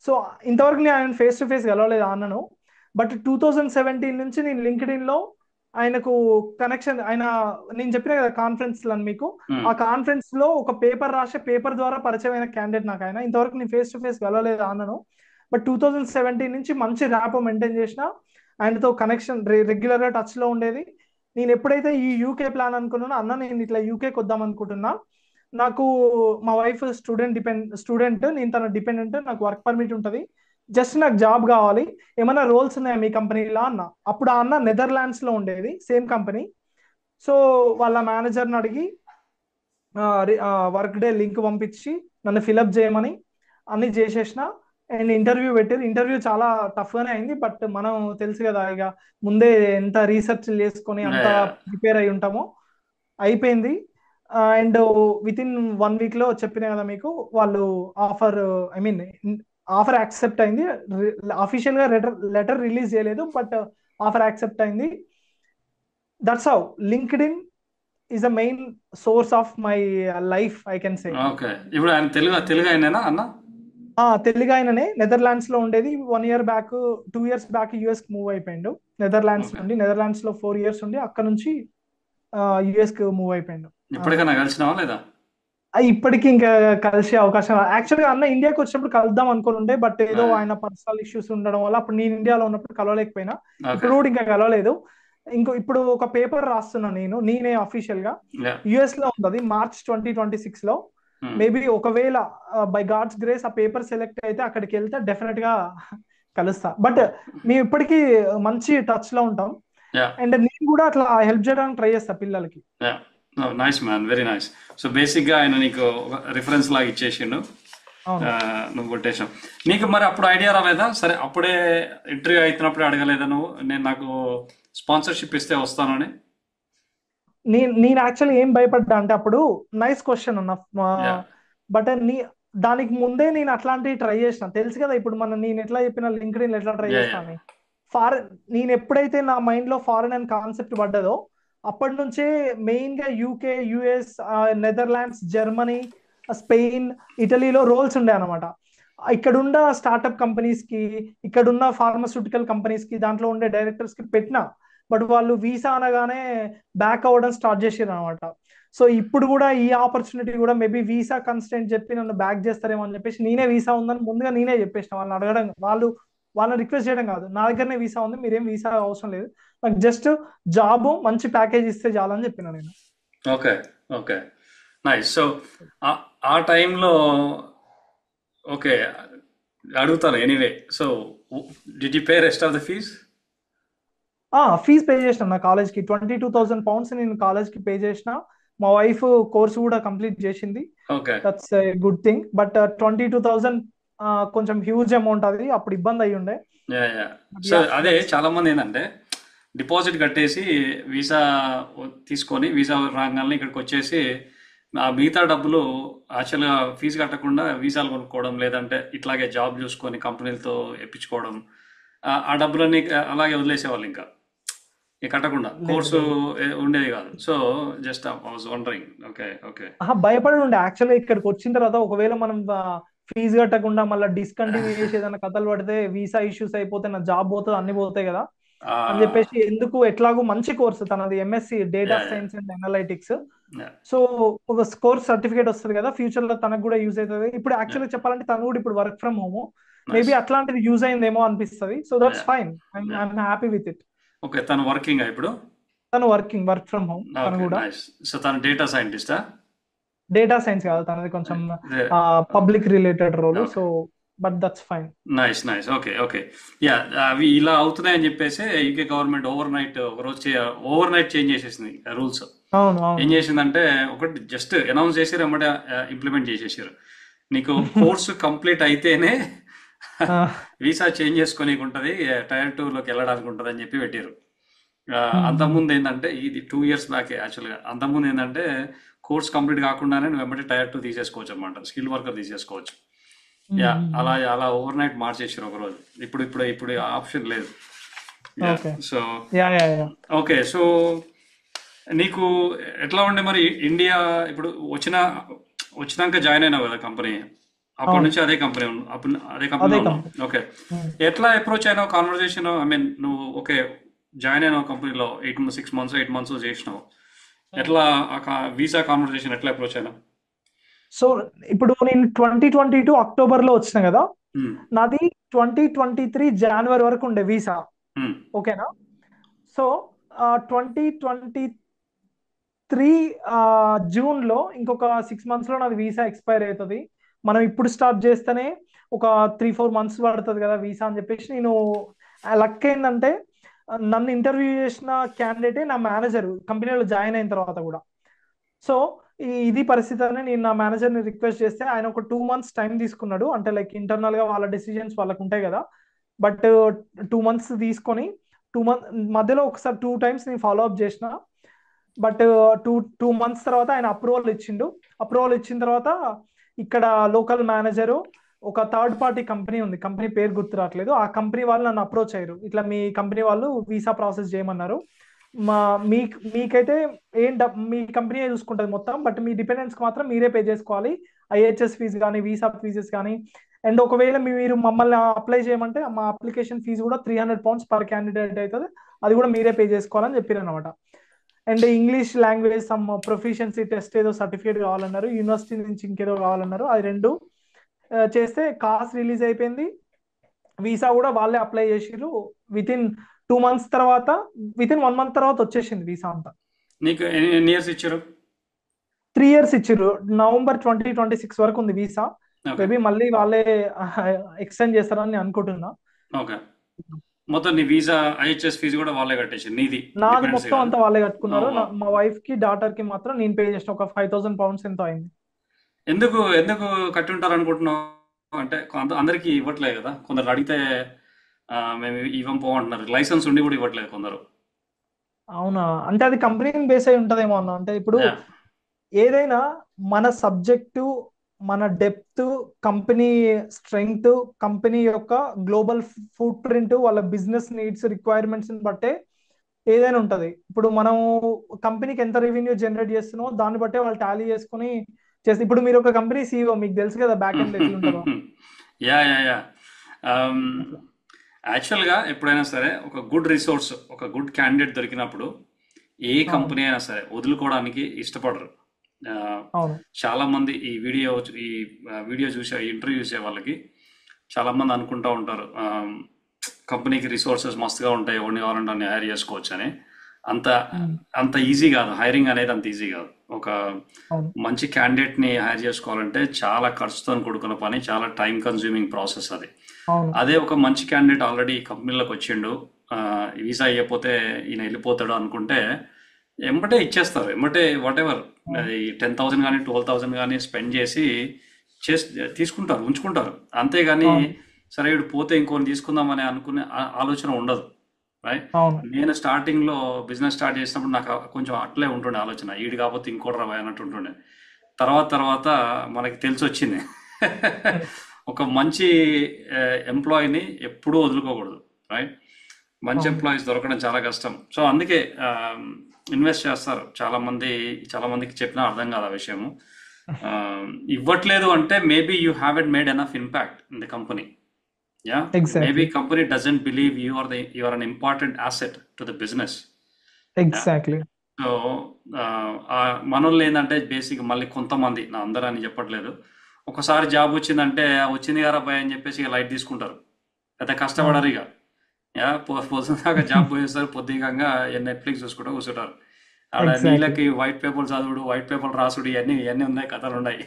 So ఇంతవరకు నేను ఆయన ఫేస్ టు ఫేస్ కలవలేదు ఆ అన్నను. బట్ 2017 నుంచి నేను లింక్డ్ ఇన్ లో ఆయనకు కనెక్షన్, ఆయన నేను చెప్పిన కదా కాన్ఫరెన్స్ లను మీకు, ఆ కాన్ఫరెన్స్ లో ఒక పేపర్ రాసే పేపర్ ద్వారా పరిచయం అయిన క్యాండిడేట్ నాకు ఆయన. ఇంతవరకు నేను ఫేస్ టు ఫేస్ కలవలేదు ఆ అన్నను. బట్ 2017 నుంచి మంచి ర్యాప్ మెయింటైన్ చేసిన, ఆయనతో కనెక్షన్ రెగ్యులర్ గా టచ్ లో ఉండేది. నేను ఎప్పుడైతే ఈ యూకే ప్లాన్ అనుకున్నానో, అన్న నేను ఇట్లా యూకేకి వద్దాం అనుకుంటున్నా, నాకు మా వైఫ్ స్టూడెంట్, నేను తన డిపెండెంట్, నాకు వర్క్ పర్మిట్ ఉంటుంది, జస్ట్ నాకు జాబ్ కావాలి, ఏమైనా రోల్స్ ఉన్నాయా మీ కంపెనీలో అన్న. అప్పుడు ఆ అన్న నెదర్లాండ్స్ లో ఉండేది, సేమ్ కంపెనీ. సో వాళ్ళ మేనేజర్ని అడిగి వర్క్ డే లింక్ పంపించి నన్ను ఫిలప్ చేయమని అన్ని చేసేసిన. అండ్ ఇంటర్వ్యూ పెట్టారు. ఇంటర్వ్యూ చాలా టఫ్ గానే అయింది, బట్ మనం తెలుసు కదా ఇక ముందే ఎంత రీసెర్చ్ చేసుకొని యా అంత యా ప్రిపేర్ అయి ఉంటామో. అయిపోయింది. అండ్ విత్ ఇన్ 1 వీక్ లో చెప్పిన కదా మీకు, వాళ్ళు offer, I mean offer accept అయింది. అఫీషియల్ గా లెటర్ రిలీజ్ చేయలేదు, బట్ ఆఫర్ యాక్సెప్ట్ అయింది. That's how linked in is the main source of my life, I can say. Okay. ఇప్పుడు ఆయన తెలుగు ఆయనేనా అన్న? తెలుగు ఆయననే, నెదర్లాండ్స్ లో ఉండేది. 1 year back, 2 years back US కి మూవ్ అయిపోయిండు. Netherlands okay. నుండి, నెదర్లాండ్స్ లో 4 ఇయర్స్ ఉండి అక్కడ నుంచి యుఎస్ కి మూవ్ అయిపోయిండు. ఇప్పటికైనా కలిసినావా లేదా? ఇప్పటికి ఇంకా కలిసే అవకాశం, యాక్చువల్ గా అన్న ఇండియాకి వచ్చినప్పుడు కలుద్దాం అనుకుని ఉండే, బట్ ఏదో ఆయన పర్సనల్ ఇష్యూస్ ఉండడం వల్ల అప్పుడు నేను ఇండియాలో ఉన్నప్పుడు కలవలేకపోయినా. ఓకే. ఇప్పుడు కూడా ఇంకా కలవలేదు. ఇప్పుడు ఒక పేపర్ రాస్తున్నా నేనే అఫీషియల్ గా. యా యుఎస్ లో ఉంది, March 2026 లో. మేబీ ఒకవేళ బై గాడ్స్ గ్రేస్ ఆ పేపర్ సెలెక్ట్ అయితే అక్కడికి వెళ్తే డెఫినెట్ గా కలుస్తా. బట్ మేము ఇప్పటికీ మంచి టచ్ లో ఉంటాం. యా అండ్ నేను కూడా అట్లా హెల్ప్ చేయడానికి ట్రై చేస్తా పిల్లలకి. Yeah nice man, very nice. So బేసిక్గా ఆయన నీకు రిఫరెన్స్ లాగా ఇచ్చేసిండు, అవును. నువ్వు కొట్టేశావు. నీకు మరి అప్పుడు ఐడియా రాలేదా? సరే అప్పుడే ఇంటర్వ్యూ అవుతున్నప్పుడే అడగలేదా నువ్వు, నేను నాకు స్పాన్సర్షిప్ ఇస్తే వస్తానని? నేను యాక్చువల్లీ ఏం భయపడ్డా అంటే అప్పుడు, నైస్ క్వశ్చన్ అన్న. యా బట్ దానికి ముందే నేను అట్లాంటివి ట్రై చేసిన, తెలుసు కదా ఇప్పుడు నేను ఎట్లా చెప్పిన లింక్డ్ ఇన్ ఎట్లా ట్రై యా చేస్తా యా అని. నేను ఎప్పుడైతే నా మైండ్ లో ఫారెన్ అని కాన్సెప్ట్ పడ్డదో అప్పటి నుంచే మెయిన్ గా UK, US, Netherlands, Germany, Spain, ఇటలీలో రోల్స్ ఉండే అనమాట. ఇక్కడున్న స్టార్టప్ కంపెనీస్ కి, ఇక్కడున్న ఫార్మస్యూటికల్ కంపెనీస్ కి, దాంట్లో ఉండే డైరెక్టర్స్ కి పెట్టిన, బట్ వాళ్ళు వీసా అనగానే బ్యాక్ అవ్వడం స్టార్ట్ చేసారు అనమాట. సో ఇప్పుడు కూడా ఈ ఆపర్చునిటీ కూడా మేబీ వీసా కన్స్టెంట్ చెప్పి నన్ను బ్యాక్ చేస్తారేమో అని చెప్పేసి నేనే వీసా ఉందని ముందుగా నేనే చెప్పేసిన. వాళ్ళని అడగడం, వాళ్ళని రిక్వెస్ట్ చేయడం కాదు, నా దగ్గరనే వీసా ఉంది, మీరేం వీసా అవసరం లేదు, నాకు జస్ట్ జాబ్ మంచి ప్యాకేజ్ ఇస్తే చాలని చెప్పిన నేను. ఓకే. ఓకే. నైస్. సో ఆ టైంలో ఓకే అడుగుతాను anyway. So did you pay rest of the fees? Fees pay చేసిన నా కాలేజ్ కి 22,000 pounds నేను కాలేజ్ కి పే చేసిన. మా వైఫ్ కోర్స్ కూడా కంప్లీట్ చేసింది. Okay. That's a good thing. But 22,000 కొంచెం హ్యూజ్ అమౌంట్, అది అప్పుడు ఇబ్బంది అయ్యి ఉండే. యా యా సో అదే చాలా మంది ఏంటంటే డిపాజిట్ కట్టేసి వీసా తీసుకొని వీసా రాగానే ఇక్కడికి వచ్చేసి ఆ మిగతా డబ్బులు యాక్చువల్గా ఫీజు కట్టకుండా వీసాలు కొనుక్కోవడం, లేదంటే ఇట్లాగే జాబ్ చూసుకొని కంపెనీలతో ఎప్పించుకోవడం, ఆ డబ్బులన్నీ అలాగే వదిలేసేవాళ్ళు, ఇంకా కట్టకుండా. కోర్సు ఉండేది కాదు. So just I was wondering. Okay. Okay. భయపడి ఉండే యాక్చువల్గా. ఇక్కడికి వచ్చిన తర్వాత ఒకవేళ మనం ఫీజు కట్టకుండా మళ్ళీ డిస్కంటిన్యూ చేసి ఏదైనా కథలు పడితే వీసా ఇష్యూస్ అయిపోతే నా జాబ్ పోతుంది, అన్ని పోతాయి కదా అని చెప్పేసి, ఎందుకు ఎట్లాగో మంచి కోర్సు తనది, MSc data science and analytics. So ఒక కోర్స్ సర్టిఫికేట్ వస్తుంది కదా, ఫ్యూచర్ లో తనకు కూడా యూజ్ అవుతుంది. ఇప్పుడు యాక్చువల్గా చెప్పాలంటే తను కూడా ఇప్పుడు వర్క్ ఫ్రమ్ హోమ్, మేబీ అట్లాంటిది యూజ్ అయిందేమో అనిపిస్తుంది. So that's fine, I'm happy with it. Okay. తను వర్కింగ్ ఇప్పుడు? తను వర్క్ ఫ్రమ్ హోమ్. తను కూడా సో తను డేటా సైంటిస్టా? డేటా సైన్స్ కాదు, తనది కొంచెం public related role. So but that's fine. Nice nice. Okay. Okay. Yeah అవి ఇలా అవుతున్నాయని చెప్పేసి UK government overnight change చేసేసింది రూల్స్. అవును. ఏం అవును. చేసిందంటే ఒకటి జస్ట్ అనౌన్స్ చేసి వెంబడే ఇంప్లిమెంట్ చేసేసారు. నీకు కోర్సు కంప్లీట్ అయితేనే ఆ! వీసా చేంజ్ చేసుకోనీకి ఉంటుంది, టైర్ 2లోకి వెళ్ళడానికి ఉంటుంది అని చెప్పి పెట్టారు. హ్మ్. అంతకుముందు ఏంటంటే ఇది 2 years బ్యాక్ యాక్చువల్గా. అంతకుముందు ఏంటంటే కోర్స్ కంప్లీట్ కాకుండానే నువ్వు వెంబడి టైర్ 2 తీసేసుకోవచ్చు అనమాట, స్కిల్ వర్కర్ తీసేసుకోవచ్చు. హ్మ్. యా, హ్మ్. అలా హ్మ్. అలా ఓవర్ నైట్ మార్చేసారు ఒక రోజు. ఇప్పుడు ఆప్షన్ లేదు. Yeah. Okay. So yeah! Yeah! Yeah! Okay. So నీకు ఎట్లా ఉండే మరి ఇండియా ఇప్పుడు వచ్చినాక జాయిన్ అయినావు కదా కంపెనీ. అప్పటి అవును. నుంచి అదే కంపెనీ అప్పుడు అదే అదే కంపెనీలో ఉన్నావు. కంపెనీ. ఓకే. హ్మ్. ఎట్లా అప్రోచ్ అయినావు కాన్వర్జేషన్? ఐ మీన్ నువ్వు ఓకే జాయిన్ అయినావు కంపెనీలో 6 months 8 months చేసినావు. హ్మ్. ఎట్లా వీసా కాన్వర్జేషన్ ఎట్లా అప్రోచ్ అయినావు? సో ఇప్పుడు నేను 2022 అక్టోబర్‌లో వచ్చినా గదా! ఉమ్, నాది 2023 జాన్వరి వరకు ఉండే వీసా. ఉమ్, ఓకేనా? సో 2023 జూన్‌లో ఇంకొక 6 మంత్స్‌లో నాది వీసా ఎక్స్‌పైర్ అయితది. మనం ఇప్పుడు స్టార్ట్ చేస్తేనే ఒక 3, 4 మంత్స్ పడతది కదా వీసా అని చెప్పేసి నేను లక్ ఏందంటే నన్ను ఇంటర్వ్యూ చేసిన క్యాండిడేటే నా మేనేజర్ కంపెనీలో జాయిన్ అయిన తర్వాత కూడా. సో ఇది పరిస్థితి అని నేను నా మేనేజర్ని రిక్వెస్ట్ చేస్తే ఆయన ఒక 2 మంత్స్ టైం తీసుకున్నాడు. అంటే లైక్ ఇంటర్నల్ గా వాళ్ళ డెసిజన్స్ వాళ్ళకు ఉంటాయి కదా. బట్ 2 మంత్స్ తీసుకొని 2 మంత్ మధ్యలో ఒకసారి 2 టైమ్స్ నేను ఫాలో అప్ చేసిన. బట్ టూ టూ మంత్స్ తర్వాత ఆయన అప్రూవల్ ఇచ్చిండు. అప్రూవల్ ఇచ్చిన తర్వాత ఇక్కడ లోకల్ మేనేజరు ఒక థర్డ్ పార్టీ కంపెనీ ఉంది, కంపెనీ పేరు గుర్తు రావట్లేదు. ఆ కంపెనీ వాళ్ళు నన్ను అప్రోచ్ అయ్యారు, ఇట్లా మీ కంపెనీ వాళ్ళు వీసా ప్రాసెస్ చేయమన్నారు. మా మీకైతే మీ కంపెనీ చూసుకుంటుంది మొత్తం, బట్ మీ డిపెండెంట్స్ మాత్రం మీరే పే చేసుకోవాలి. ఐహెచ్ఎస్ ఫీజు కానీ వీసా ఫీజెస్ కానీ. అండ్ ఒకవేళ మీరు మమ్మల్ని అప్లై చేయమంటే మా అప్లికేషన్ ఫీజు కూడా £300 పర్ క్యాండిడేట్ అవుతుంది. అది కూడా మీరే పే చేసుకోవాలని చెప్పారు అనమాట. And English language some proficiency test ఏదో సర్టిఫికేట్ కావాలన్నారు, యూనివర్సిటీ నుంచి ఇంకేదో కావాలన్నారు. అది రెండు చేస్తే కాస్ట్ రిలీజ్ అయిపోయింది. వీసా కూడా వాళ్ళే అప్లై చేసిర్రు. విత్ ఇన్ 2 మంత్స్ తర్వాత, విత్ ఇన్ 1 మంత్ తర్వాత వచ్చేసింది వీసా అంతా. నీకు ఎన్ని ఇయర్స్ ఇచ్చారు? 3 ఇయర్స్ ఇచ్చిర్రు. నవంబర్ 2026 వరకు ఉంది వీసా. ఓకే. మేబీ మళ్ళీ వాళ్ళే ఎక్స్టెండ్ చేస్తారని నేను అనుకుంటున్నా. ఓకే. మొత్తం నీ వీసా ఐహెచ్ఎస్ ఫీజు కూడా వాళ్ళే కట్టేసి నీది నాది డిపెండెన్సీ మొత్తం కాదు. అంతా వాళ్ళే ఓ కట్టుకున్నారు. వావ్. మా వైఫ్ కి డాటర్ కి మాత్రం నేను పే చేసిన ఒక £5,000 ఎంతో అయింది. ఎందుకు ఎందుకు కట్టి ఉంటారు అనుకుంటున్నావు? అంటే అందరికీ ఇవ్వట్లేదు కదా, కొందరు అడిగితే మేము ఇవ్వం పో అంటున్నారు. లైసెన్స్ ఉండి కూడా ఇవ్వట్లేదు కొందరు. అవునా? అంటే అది కంపెనీని బేస్ అయి ఉంటదేమో అన్న. అంటే ఇప్పుడు యా. ఏదైనా మన సబ్జెక్టు, మన డెప్త్, కంపెనీ స్ట్రెంగ్త్, కంపెనీ యొక్క గ్లోబల్ ఫుట్ ప్రింట్, వాళ్ళ బిజినెస్ నీడ్స్ రిక్వైర్మెంట్స్ బట్టే ఏదైనా ఉంటది. ఇప్పుడు మనం కంపెనీకి ఎంత రెవెన్యూ జనరేట్ చేస్తున్నామో దాన్ని బట్టే వాళ్ళు టాలీ చేసుకుని చేస్తే. ఇప్పుడు మీరు ఒక కంపెనీ సీఈఓ, మీకు తెలుసు కదా బ్యాక్ ఎండ్ ఎట్లుంటుందో. Yeah yeah yeah. అట్లా. యాక్చువల్గా ఎప్పుడైనా సరే ఒక గుడ్ రిసోర్స్, ఒక గుడ్ క్యాండిడేట్ దొరికినప్పుడు ఏ అవును. కంపెనీ అయినా సరే వదులుకోవడానికి ఇష్టపడరు. ఆ, అవును. చాలా మంది ఈ వీడియో చూసే ఇంటర్వ్యూ చూసే వాళ్ళకి చాలా మంది అనుకుంటా ఉంటారు కంపెనీకి రిసోర్సెస్ మస్తుగా ఉంటాయి, ఎవరిని కావాలంటే అన్ని హైర్ చేసుకోవచ్చు అని. అంత ఉమ్. అంత ఈజీ కాదు, హైరింగ్ అనేది అంత ఈజీ కాదు. ఒక అవును. మంచి క్యాండిడేట్ని హైర్ చేసుకోవాలంటే చాలా ఖర్చుతో కూడుకున్న పని, చాలా టైం కన్జ్యూమింగ్ ప్రాసెస్ అది. అవును. అదే ఒక మంచి క్యాండిడేట్ ఆల్రెడీ కంపెనీలోకి వచ్చిండు, వీసా అయ్యపోతే ఈయన వెళ్ళిపోతాడు అనుకుంటే ఎంబటే ఇచ్చేస్తారు. ఎంబటే వాట్ ఎవర్ అవును. అది 10,000 కానీ 12,000 కానీ స్పెండ్ చేసి చేసి తీసుకుంటారు, ఉంచుకుంటారు. అంతేగాని అవును. సరే వీడు పోతే ఇంకొని తీసుకుందామని అనుకునే ఆలోచన ఉండదు. రైట్. అవును. నేను స్టార్టింగ్లో బిజినెస్ స్టార్ట్ చేసినప్పుడు నాకు కొంచెం అట్లే ఉంటుండే ఆలోచన, ఈడు కాకపోతే ఇంకోటి రాబోయే అన్నట్టు ఉంటుండే. తర్వాత తర్వాత మనకి తెలిసి వచ్చింది ఒక మంచి ఎంప్లాయీని ఎప్పుడూ వదులుకోకూడదు. రైట్. మంచి అవును. ఎంప్లాయీస్ దొరకడం చాలా కష్టం. సో అందుకే ఇన్వెస్ట్ చేస్తారు చాలామంది. చాలామందికి చెప్పినా అర్థం కాదు ఆ విషయము. ఆ, ఇవ్వట్లేదు అంటే maybe you haven't made enough impact in the company. Yeah, maybe exactly. company doesn't believe you are an important asset to the business. Yeah. Exactly. So మనోళ్ళు ఏంటంటే బేసిక్ మళ్ళీ కొంతమంది, నా అందరూ అని చెప్పట్లేదు, ఒకసారి జాబ్ వచ్చిందంటే వచ్చింది కదా అబ్బాయి అని చెప్పేసి ఇక లైట్ తీసుకుంటారు, అయితే అవును. కష్టపడరు ఇక. యా, పొద్దున్నాక జాబ్ పోయేస్తారు, పొద్దుగాగా నెట్ఫ్లిక్స్ చూసుకుంటూ కూర్చుంటారు. ఆడ ఎగ్జాక్ట్లీ. నీళ్ళకి వైట్ పేపర్ చదువుడు, వైట్ పేపర్ రాసుడు, ఇవన్నీ ఇవన్నీ ఉన్నాయి, కథలు ఉన్నాయి.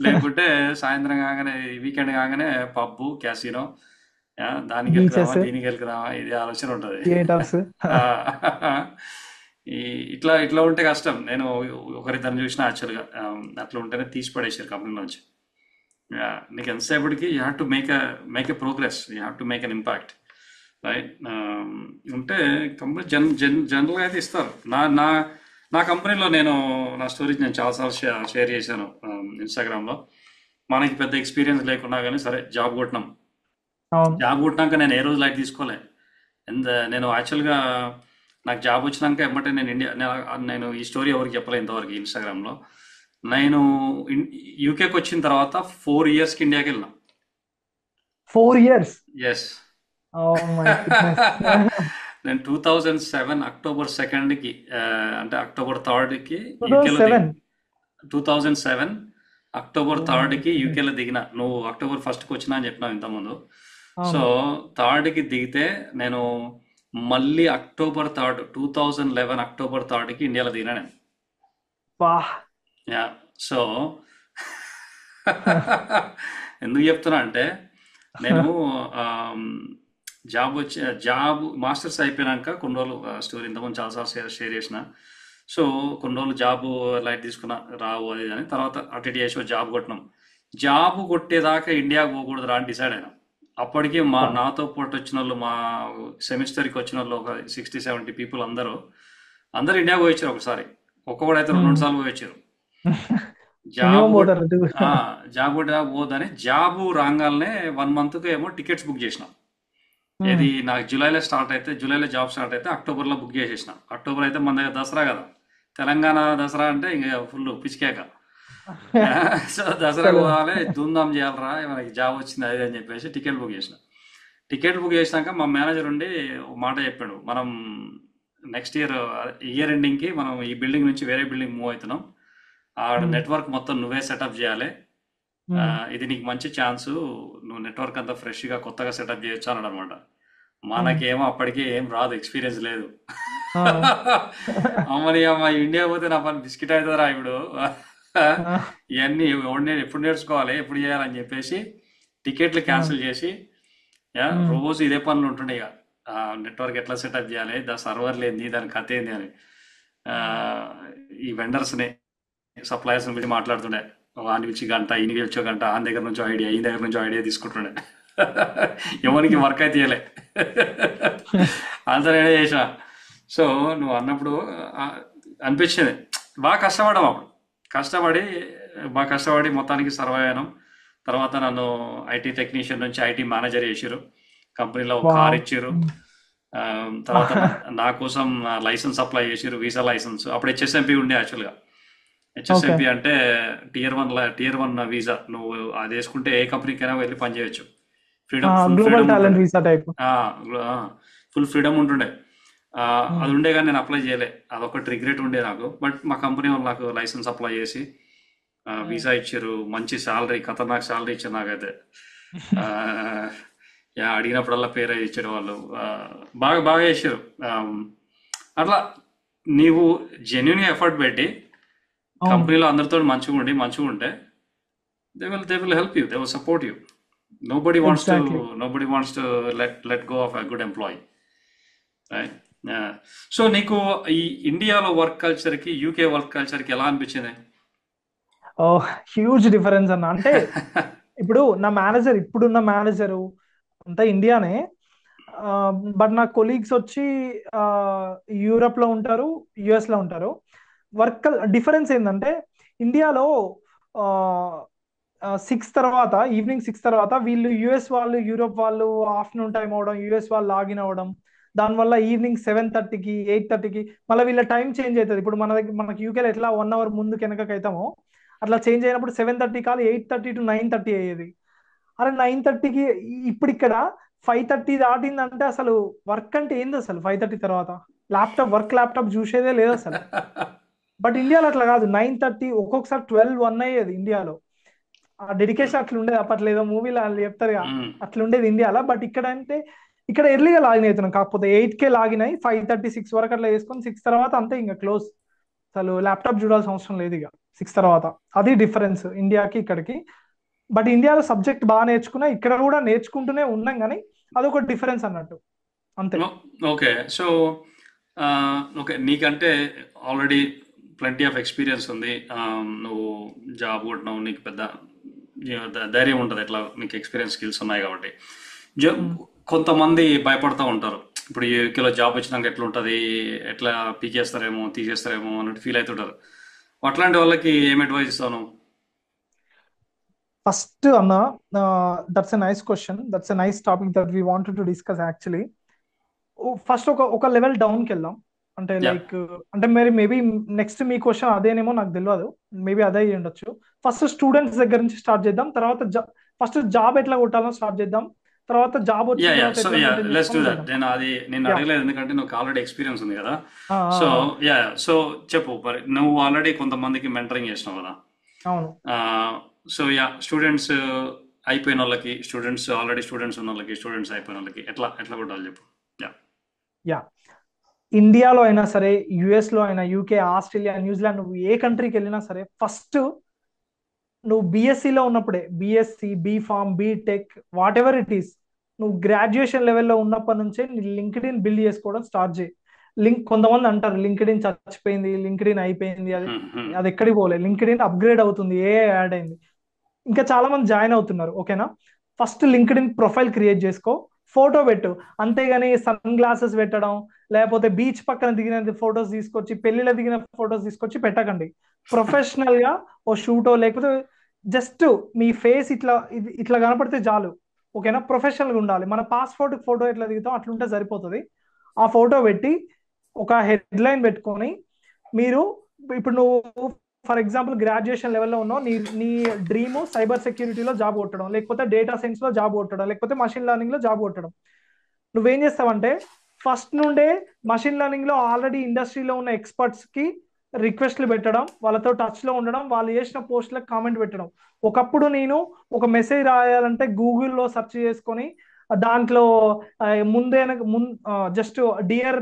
లేకుంటే సాయంత్రం కాగానే వీకెండ్ కాగానే పబ్బు క్యాసినో, దానికి వెళ్తున్నామా బీచెస్, దీనికి వెళ్తున్నామా, ఇది ఆలోచన ఉంటుంది. థియేటర్స్. ఈ ఇట్లా ఇట్లా ఉంటే కష్టం. నేను ఒకరిద్దరిని చూసిన యాక్చువల్గా అట్లా ఉంటేనే తీసి పడేసారు కంపెనీ నుంచి. నీకు ఎంతసేపటికి you have to make a progress, you have to make an impact, right. ఉంటే కంపెనీ జనరల్గా అయితే ఇస్తారు. నా కంపెనీలో నా స్టోరీస్ నేను చాలాసార్లు షేర్ చేశాను ఇన్స్టాగ్రామ్లో. మనకి పెద్ద ఎక్స్పీరియన్స్ లేకున్నా కానీ సరే జాబ్ కొట్టినాం. అవును. జాబ్ కొట్టినాక నేను ఏ రోజు లైట్ తీసుకోలే. నేను యాక్చువల్గా నాకు జాబ్ వచ్చినాక ఎమ్మటే నేను ఈ స్టోరీ ఎవరికి చెప్పలే ఇంతవరకు ఇన్స్టాగ్రామ్లో. నేను యూకేకి వచ్చిన తర్వాత 4 ఇయర్స్కి ఇండియాకి వెళ్ళిన. 4 years. Yes. Oh my goodness. నేను 2007 అక్టోబర్ 2కి, అంటే అక్టోబర్ 3కి యూకేలో 2007. 2007 అక్టోబర్ ఓ మై 3కి గుడ్నెస్. యూకేలో దిగిన. నువ్వు అక్టోబర్ 1కి వచ్చినా అని చెప్పినావు ఇంతకుముందు. సో అవును. 3కి దిగితే నేను మళ్ళీ అక్టోబర్ 2011 అక్టోబర్ 3కి ఇండియాలో దిగినా నేను. బా. యా. సో ఎందుకు చెప్తున్నా అంటే నేను జాబ్ మాస్టర్స్ అయిపోయినాక కొన్ని రోజులు స్టోరీ ఇంతకుముందు చాలాసార్లు షేర్ చేసిన. సో కొన్ని రోజులు జాబ్ లైట్ తీసుకున్నా, రావు అది అని. తర్వాత అటు ఇటు చేసి జాబ్ కొట్టినాం. జాబ్ కొట్టేదాకా ఇండియాకి పోకూడదు రా అని డిసైడ్ అయినా. అప్పటికి బా. నాతో పాటు వచ్చిన వాళ్ళు, మా సెమిస్టర్కి వచ్చిన వాళ్ళు ఒక 60-70 పీపుల్ అందరూ ఇండియాకి పోయించారు ఒకసారి. ఒక్కొక్కడైతే 2 సార్లు పోయించారు. జాబ్ మినిమం పోతారు అటు. జాబ్ కొట్టేదాకా పోదని జాబ్ రాగానే 1 మంత్కి ఏమో టికెట్స్ బుక్ చేసిన. ఇది నాకు జూలైలో జాబ్ స్టార్ట్ అయితే అక్టోబర్లో బుక్ చేసేసిన. అక్టోబర్ అయితే మన దగ్గర దసరా కదా, తెలంగాణ దసరా అంటే ఇంకా ఫుల్ పిచ్చికేక. సో దసరా అసలు పోవాలి, ధూమ్ధామ్ చేయాలరా, మనకి జాబ్ వచ్చింది అది అని చెప్పేసి టికెట్ బుక్ చేసినాక మా మేనేజర్ ఉండి ఒక మాట చెప్పాడు, మనం నెక్స్ట్ ఇయర్ ఎండింగ్కి మనం ఈ బిల్డింగ్ నుంచి వేరే బిల్డింగ్ మూవ్ అవుతున్నాం, ఆడ నెట్వర్క్ మొత్తం నువ్వే సెటప్ చేయాలి, ఇది నీకు మంచి ఛాన్సు, నువ్వు నెట్వర్క్ అంతా ఫ్రెష్గా కొత్తగా సెటప్ చేయొచ్చు అన్నాడు అనమాట. మనకేమో అప్పటికే ఏం రాదు, ఎక్స్పీరియన్స్ లేదు. అమ్మ ఇండియా పోతే నా పని బిస్కెట్ అవుతుందిరా ఇప్పుడు, ఇవన్నీ ఎప్పుడు నేర్చుకోవాలి, ఎప్పుడు చేయాలని చెప్పేసి టికెట్లు క్యాన్సిల్ చేసి రోజు ఇదే పనులు ఉంటుండే. ఇక నెట్వర్క్ ఎట్లా సెటప్ చేయాలి, సర్వర్లు ఏంది, దాని కథ ఏంది అని ఈ వెండర్స్ని, సప్లయర్స్ని పిలిచి మాట్లాడుతుండే. వాని పిలిచి గంట, ఈయనకి పిలిచో గంట, ఆయన దగ్గర నుంచో ఐడియా, ఈయన దగ్గర నుంచో ఐడియా తీసుకుంటుండే. ఎవరికి వర్క్ అయితే ఇవ్వలే, అంతా నేనే చేసిన. సో నువ్వు అన్నప్పుడు అనిపించింది బాగా కష్టపడ్డాం. అప్పుడు కష్టపడి మొత్తానికి సర్వైవ్ అయినాం. తర్వాత నన్ను ఐటీ టెక్నీషియన్ నుంచి ఐటీ మేనేజర్ చేసారు. కంపెనీలో ఒక కార్ ఇచ్చారు. తర్వాత నా కోసం లైసెన్స్ అప్లై చేసారు, వీసా లైసెన్స్. అప్పుడు హెచ్ఎస్ఎంపీ ఉండే యాక్చువల్గా. హెచ్ఎస్ఎంపీ అంటే టియర్ వన్ వీసా. నువ్వు అది వేసుకుంటే ఏ కంపెనీకైనా వెళ్ళి పని చేయొచ్చు. Global talent visa type. Full freedom ఉంటుండే. అది ఉండే కానీ నేను అప్లై చేయలే, అదొకటి రిగ్రెట్ ఉండే నాకు. బట్ మా కంపెనీ వాళ్ళు నాకు లైసెన్స్ అప్లై చేసి వీసా ఇచ్చారు. మంచి శాలరీ, ఖతర్నాక్ శాలరీ ఇచ్చారు నాకైతే. అడిగినప్పుడల్లా పేరు ఇచ్చారు వాళ్ళు. బాగా బాగా చేశారు. అట్లా నీవు జెన్యున్గా ఎఫర్ట్ పెట్టి కంపెనీలో అందరితో మంచిగా ఉంటే they will help you, they will support you. Nobody wants to let go of a good employee, right? So నీకు ఈ ఇండియాలో వర్క్ కల్చర్కి యూకే వర్క్ కల్చర్కి ఎలా అనిపించింది? హ్యూజ్ డిఫరెన్స్ అన్న. అంటే ఇప్పుడున్న మేనేజరు అంతా ఇండియానే, బట్ నా కొలీగ్స్ వచ్చి యూరప్ లో ఉంటారు, యుఎస్ లో ఉంటారు. వర్క్ డిఫరెన్స్ ఏంటంటే ఇండియాలో ఈవినింగ్ 6 తర్వాత వీళ్ళు యుఎస్ వాళ్ళు, యూరోప్ వాళ్ళు ఆఫ్టర్నూన్ టైం అవడం, యుఎస్ వాళ్ళు లాగిన్ అవ్వడం, దానివల్ల ఈవినింగ్ 7:30కి 8:30కి మళ్ళీ వీళ్ళ టైం చేంజ్ అవుతుంది. ఇప్పుడు మనకి యూకేలో ఎట్లా 1 hour ముందు వెనకకి అవుతామో అట్లా చేంజ్ అయినప్పుడు 7:30 కాదు 8:30 to 9:30 అయ్యేది. అరే 9:30కి ఇప్పుడు ఇక్కడ 5:30 దాటిందంటే అసలు వర్క్ అంటే ఏంది అసలు? 5:30 తర్వాత ల్యాప్టాప్ చూసేదే లేదు అసలు. బట్ ఇండియాలో అట్లా కాదు, 9:30 ఒక్కొక్కసారి 12-1 అయ్యేది ఇండియాలో. ఆ డెడికేషన్ అట్లా ఉండేది అప్పట్లో, ఏదో మూవీలో వాళ్ళు చెప్తారు అట్లా ఉండేది ఇండియాలో. బట్ ఇక్కడ ఎర్లీగా లాగిన్ అవుతున్నాం, కాకపోతే 8కే లాగిన్ అయ్యి 5:30 6 వరకు అట్లా వేసుకొని 6 తర్వాత అంతే ఇంకా క్లోజ్. అసలు ల్యాప్టాప్ చూడాల్సిన అవసరం లేదు ఇక 6 తర్వాత. అది డిఫరెన్స్ ఇండియాకి ఇక్కడికి. బట్ ఇండియాలో సబ్జెక్ట్ బాగా నేర్చుకున్నా, ఇక్కడ కూడా నేర్చుకుంటూనే ఉన్నాం, కానీ అదొక డిఫరెన్స్ అన్నట్టు అంతే. ఓకే. సో ఓకే, నీకంటే ఆల్రెడీ ప్lenty ఆఫ్ ఎక్స్పీరియన్స్ ఉంది. నువ్వు జాబ్ కొట్టినావు, నీకు పెద్ద ధైర్యం ఉంటుంది, ఎట్లా నీకు ఎక్స్పీరియన్స్ స్కిల్స్ ఉన్నాయి కాబట్టి. జ- ఉమ్. కొంతమంది భయపడతా ఉంటారు. ఇప్పుడు యూకేలో జాబ్ వచ్చినాక ఎట్లా ఉంటుంది, ఎట్లా పీకేస్తారేమో తీసేస్తారేమో అన్నట్టు ఫీల్ అవుతుంటారు. అట్లాంటి వాళ్ళకి ఏం అడ్వైస్ ఇస్తాను? ఫస్ట్ అన్న, that's a nice question, that's a nice topic that we wanted to discuss actually. First ఒక లెవెల్ డౌన్కి వెళ్దాం. అంటే యా, లైక్, అంటే మరి మేబీ నెక్స్ట్ మీ క్వశ్చన్ అదేనేమో నాకు తెలియదు, మేబీ అదే అయ్యి ఉండొచ్చు. ఫస్ట్ స్టూడెంట్స్ దగ్గర నుంచి స్టార్ట్ చేద్దాం, తర్వాత ఫస్ట్ జాబ్ ఎట్లా కొట్టాలో స్టార్ట్ చేద్దాం, తర్వాత జాబ్ యా, వచ్చిన యా. తర్వాత సో ఎట్లా యా, మెయింటైన్ లెట్స్ డూ చేసుకోవాలో దట్. వెళ్దాం. నేను యా. అడగలేదు ఎందుకంటే నాకు ఆల్రెడీ ఎక్స్పీరియన్స్ ఉంది కదా. సో యా, సో చెప్పు మరి, నువ్వు ఆల్రెడీ కొంతమందికి మెంటరింగ్ చేసినావు కదా. అవును. సో యా, స్టూడెంట్స్ అయిపోయిన వాళ్ళకి, స్టూడెంట్స్ ఆల్రెడీ స్టూడెంట్స్ ఉన్న వాళ్ళకి, స్టూడెంట్స్ అయిపోయిన వాళ్ళకి ఎట్లా ఎట్లా కొట్టాలి చెప్పు. యా. యా. ఇండియాలో అయినా సరే, యుఎస్ లో అయినా, యూకే, ఆస్ట్రేలియా, న్యూజిలాండ్, నువ్వు ఏ కంట్రీకి వెళ్ళినా సరే, ఫస్ట్ నువ్వు బీఎస్సీలో ఉన్నప్పుడే, BSc, BPharm, BTech, whatever it is, నువ్వు గ్రాడ్యుయేషన్ లెవెల్లో ఉన్నప్పటి నుంచే నీ లింక్డ్ ఇన్ బిల్డ్ చేసుకోవడం స్టార్ట్ చేయి. కొంతమంది అంటారు లింక్డ్ ఇన్ చచ్చిపోయింది, లింక్డ్ ఇన్ అయిపోయింది, అది హ్మ్, హ్మ్. అది ఎక్కడికి పోలే, లింక్డ్ ఇన్ అప్గ్రేడ్ అవుతుంది, ఏ యాడ్ అయింది, ఇంకా చాలా మంది జాయిన్ అవుతున్నారు. ఓకేనా? First linked in profile create చేసుకో, ఫోటో పెట్టు. అంతేగాని సన్ గ్లాసెస్ పెట్టడం, లేకపోతే బీచ్ పక్కన దిగిన ఫొటోస్ తీసుకొచ్చి, పెళ్లిలో దిగిన ఫొటోస్ తీసుకొచ్చి పెట్టకండి. ప్రొఫెషనల్ గా ఓ షూటో, లేకపోతే జస్ట్ మీ ఫేస్ ఇట్లా కనపడితే చాలు. ఓకేనా? ప్రొఫెషనల్ గా ఉండాలి. మన పాస్పోర్ట్ ఫోటో ఎట్లా దిగుతాం అట్లుంటే సరిపోతుంది. ఆ ఫోటో పెట్టి ఒక హెడ్ లైన్ పెట్టుకొని, మీరు ఇప్పుడు నువ్వు ఫర్ ఎగ్జాంపుల్ గ్రాడ్యుయేషన్ లెవెల్లో ఉన్నావు, నీ నీ డ్రీమ్ సైబర్ సెక్యూరిటీలో జాబ్ కొట్టడం, లేకపోతే డేటా సైన్స్ లో జాబ్ కొట్టడం, లేకపోతే మషిన్ లెర్నింగ్ లో జాబ్ కొట్టడం. నువ్వేం చేస్తావంటే, ఫస్ట్ నుండే మషిన్ లెర్నింగ్ లో ఆల్రెడీ ఇండస్ట్రీలో ఉన్న ఎక్స్పర్ట్స్ కి రిక్వెస్ట్లు పెట్టడం, వాళ్ళతో టచ్ లో ఉండడం, వాళ్ళు చేసిన పోస్ట్లకు కామెంట్ పెట్టడం. ఒకప్పుడు నేను ఒక మెసేజ్ రాయాలంటే గూగుల్లో సెర్చ్ చేసుకొని, దాంట్లో ముందే just dear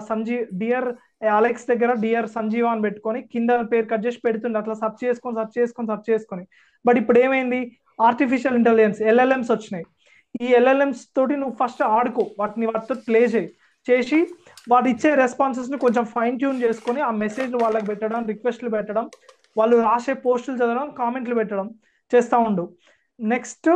Sanjeev, dear Alex దగ్గర డియర్ సంజీవ అని పెట్టుకొని కింద పేరు కట్ చేసి పెడుతుండే, అట్లా సెర్చ్ చేసుకొని. బట్ ఇప్పుడు ఏమైంది? ఆర్టిఫిషియల్ ఇంటెలిజెన్స్, ఎల్ఎల్ఎంస్ వచ్చినాయి. ఈ ఎల్ఎల్ఎంస్ తోటి నువ్వు ఫస్ట్ ఆడుకో, వాటితో ప్లే చేసి వాటి ఇచ్చే రెస్పాన్సెస్ ని కొంచెం ఫైన్ ట్యూన్ చేసుకొని, ఆ మెసేజ్లు వాళ్ళకి పెట్టడం, రిక్వెస్ట్లు పెట్టడం, వాళ్ళు రాసే పోస్టులు చదవడం, కామెంట్లు పెట్టడం చేస్తా ఉండు. నెక్స్ట్,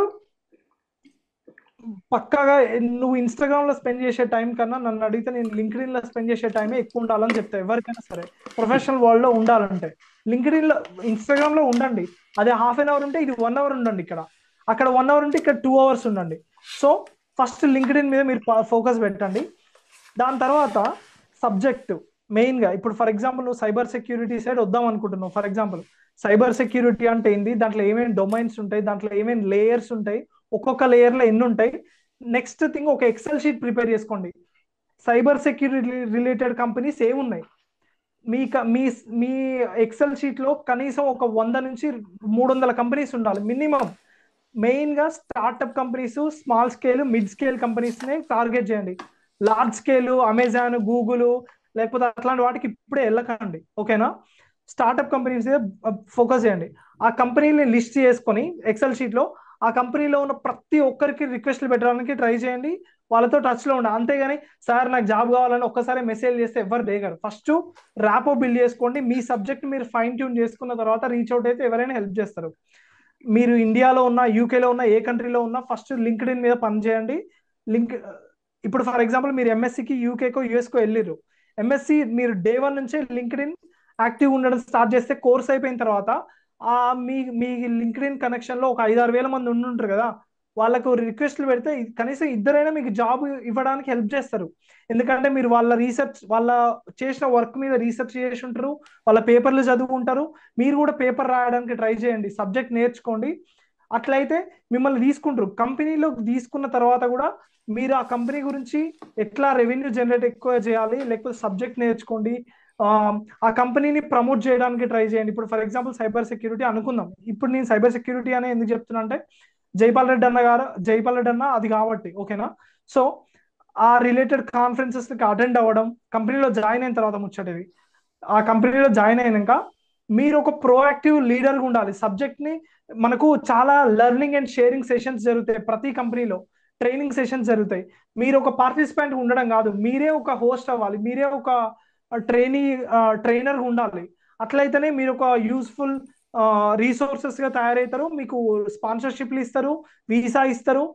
పక్కాగా నువ్వు ఇన్స్టాగ్రామ్ లో స్పెండ్ చేసే టైం కన్నా నన్ను అడిగితే నేను లింక్డ్ ఇన్ లో స్పెండ్ చేసే టైమే ఎక్కువ ఉండాలని చెప్తా, ఎవరికైనా సరే. ప్రొఫెషనల్ వరల్డ్ లో ఉండాలంటే లింక్డ్ ఇన్ లో, ఇన్స్టాగ్రామ్ లో ఉండండి. అదే హాఫ్ అన్ అవర్ ఉంటే ఇది 1 అవర్ ఉండండి ఇక్కడ, అక్కడ 1 అవర్ ఉంటే ఇక్కడ 2 అవర్స్ ఉండండి. సో ఫస్ట్ లింక్డ్ ఇన్ మీద మీరు ఫోకస్ పెట్టండి. దాని తర్వాత సబ్జెక్ట్ మెయిన్ గా, ఇప్పుడు ఫర్ ఎగ్జాంపుల్ నువ్వు సైబర్ సెక్యూరిటీ సైడ్ వద్దాం అనుకుంటున్నావు. ఫర్ ఎగ్జాంపుల్ సైబర్ సెక్యూరిటీ అంటే ఏంది, దాంట్లో ఏమేమి డొమైన్స్ ఉంటాయి, దాంట్లో ఏమేమి లేయర్స్ ఉంటాయి, ఒక్కొక్క లేయర్ లో ఎన్ని ఉంటాయి. నెక్స్ట్ థింగ్, ఒక ఎక్సెల్ షీట్ ప్రిపేర్ చేసుకోండి. సైబర్ సెక్యూరిటీ రిలేటెడ్ కంపెనీస్ ఏమున్నాయి, మీ క- మీ మీ ఎక్సెల్ షీట్ లో కనీసం ఒక 100 నుంచి 300 కంపెనీస్ ఉండాలి మినిమం. మెయిన్ గా startup companies, small scale, mid scale companies ని టార్గెట్ చేయండి. లార్జ్ స్కేల్ అమెజాన్, గూగుల్, లేకపోతే అట్లాంటి వాటికి ఇప్పుడే వెళ్ళకండి. ఓకేనా? స్టార్ట్అప్ కంపెనీస్ ఫోకస్ చేయండి. ఆ కంపెనీని లిస్ట్ చేసుకొని ఎక్సెల్ షీట్ లో ఆ కంపెనీలో ఉన్న ప్రతి ఒక్కరికి రిక్వెస్ట్లు పెట్టడానికి ట్రై చేయండి, వాళ్ళతో టచ్ లో ఉండండి. అంతేగాని సార్ నాకు జాబ్ కావాలని ఒక్కసారి మెసేజ్ చేస్తే ఎవరు దిగరు. ఫస్ట్ ర్యాపో బిల్డ్ చేసుకోండి. మీ సబ్జెక్ట్ మీరు ఫైన్ ట్యూన్ చేసుకున్న తర్వాత రీచ్ అవుట్ అయితే ఎవరైనా హెల్ప్ చేస్తారు. మీరు ఇండియాలో ఉన్న, యూకేలో ఉన్న, ఏ కంట్రీలో ఉన్నా ఫస్ట్ లింక్డ్ ఇన్ మీద పని చేయండి. లింక్ ఇప్పుడు ఫర్ ఎగ్జాంపుల్ మీరు ఎంఎస్సికి యూకేకో యుఎస్కో వెళ్ళిర్రు, ఎంఎస్సి మీరు డే 1 నుంచే లింక్డ్ ఇన్ యాక్టివ్ ఉండడం స్టార్ట్ చేస్తే, కోర్స్ అయిపోయిన తర్వాత ఆ మీ మీ లింక్డ్ ఇన్ కనెక్షన్ లో ఒక 5-6 వేల మంది ఉండుంటారు కదా, వాళ్ళకు రిక్వెస్ట్లు పెడితే కనీసం ఇద్దరైనా మీకు జాబ్ ఇవ్వడానికి హెల్ప్ చేస్తారు. ఎందుకంటే మీరు వాళ్ళ చేసిన వర్క్ మీద రీసెర్చ్ చేసి ఉంటారు, వాళ్ళ పేపర్లు చదువుకుంటారు. మీరు కూడా పేపర్ రాయడానికి ట్రై చేయండి, సబ్జెక్ట్ నేర్చుకోండి. అట్లయితే మిమ్మల్ని తీసుకుంటారు. కంపెనీలోకి తీసుకున్న తర్వాత కూడా మీరు ఆ కంపెనీ గురించి ఎట్లా రెవెన్యూ జనరేట్ ఎక్కువ చేయాలి, లేకపోతే సబ్జెక్ట్ నేర్చుకోండి. ఆ ఆ కంపెనీని ప్రమోట్ చేయడానికి ట్రై చేయండి. ఇప్పుడు ఫర్ ఎగ్జాంపుల్ సైబర్ సెక్యూరిటీ అనుకుందాం. ఇప్పుడు నేను సైబర్ సెక్యూరిటీ అని ఎందుకు చెప్తున్నా అంటే, జైపాల్ రెడ్డి అన్న అది కాబట్టి. ఓకేనా? సో ఆ రిలేటెడ్ కాన్ఫరెన్సెస్ కి అటెండ్ అవ్వడం, కంపెనీలో జాయిన్ అయిన తర్వాత ముచ్చటది. ఆ కంపెనీలో జాయిన్ అయినాక మీరు ఒక ప్రోయాక్టివ్ లీడర్ గా ఉండాలి. సబ్జెక్ట్ ని, మనకు చాలా లెర్నింగ్ అండ్ షేరింగ్ సెషన్స్ జరుగుతాయి ప్రతి కంపెనీలో. ట్రైనింగ్ సెషన్స్ జరుగుతాయి. మీరు ఒక పార్టిసిపెంట్ ఉండడం కాదు, మీరే ఒక హోస్ట్ అవ్వాలి, మీరే ఒక ట్రైనీ ట్రైనర్ ఉండాలి. అట్లయితేనే మీరు ఒక యూస్ఫుల్ రీసోర్సెస్ గా తయారవుతారు. మీకు స్పాన్సర్షిప్లు ఇస్తారు, వీసా ఇస్తారు,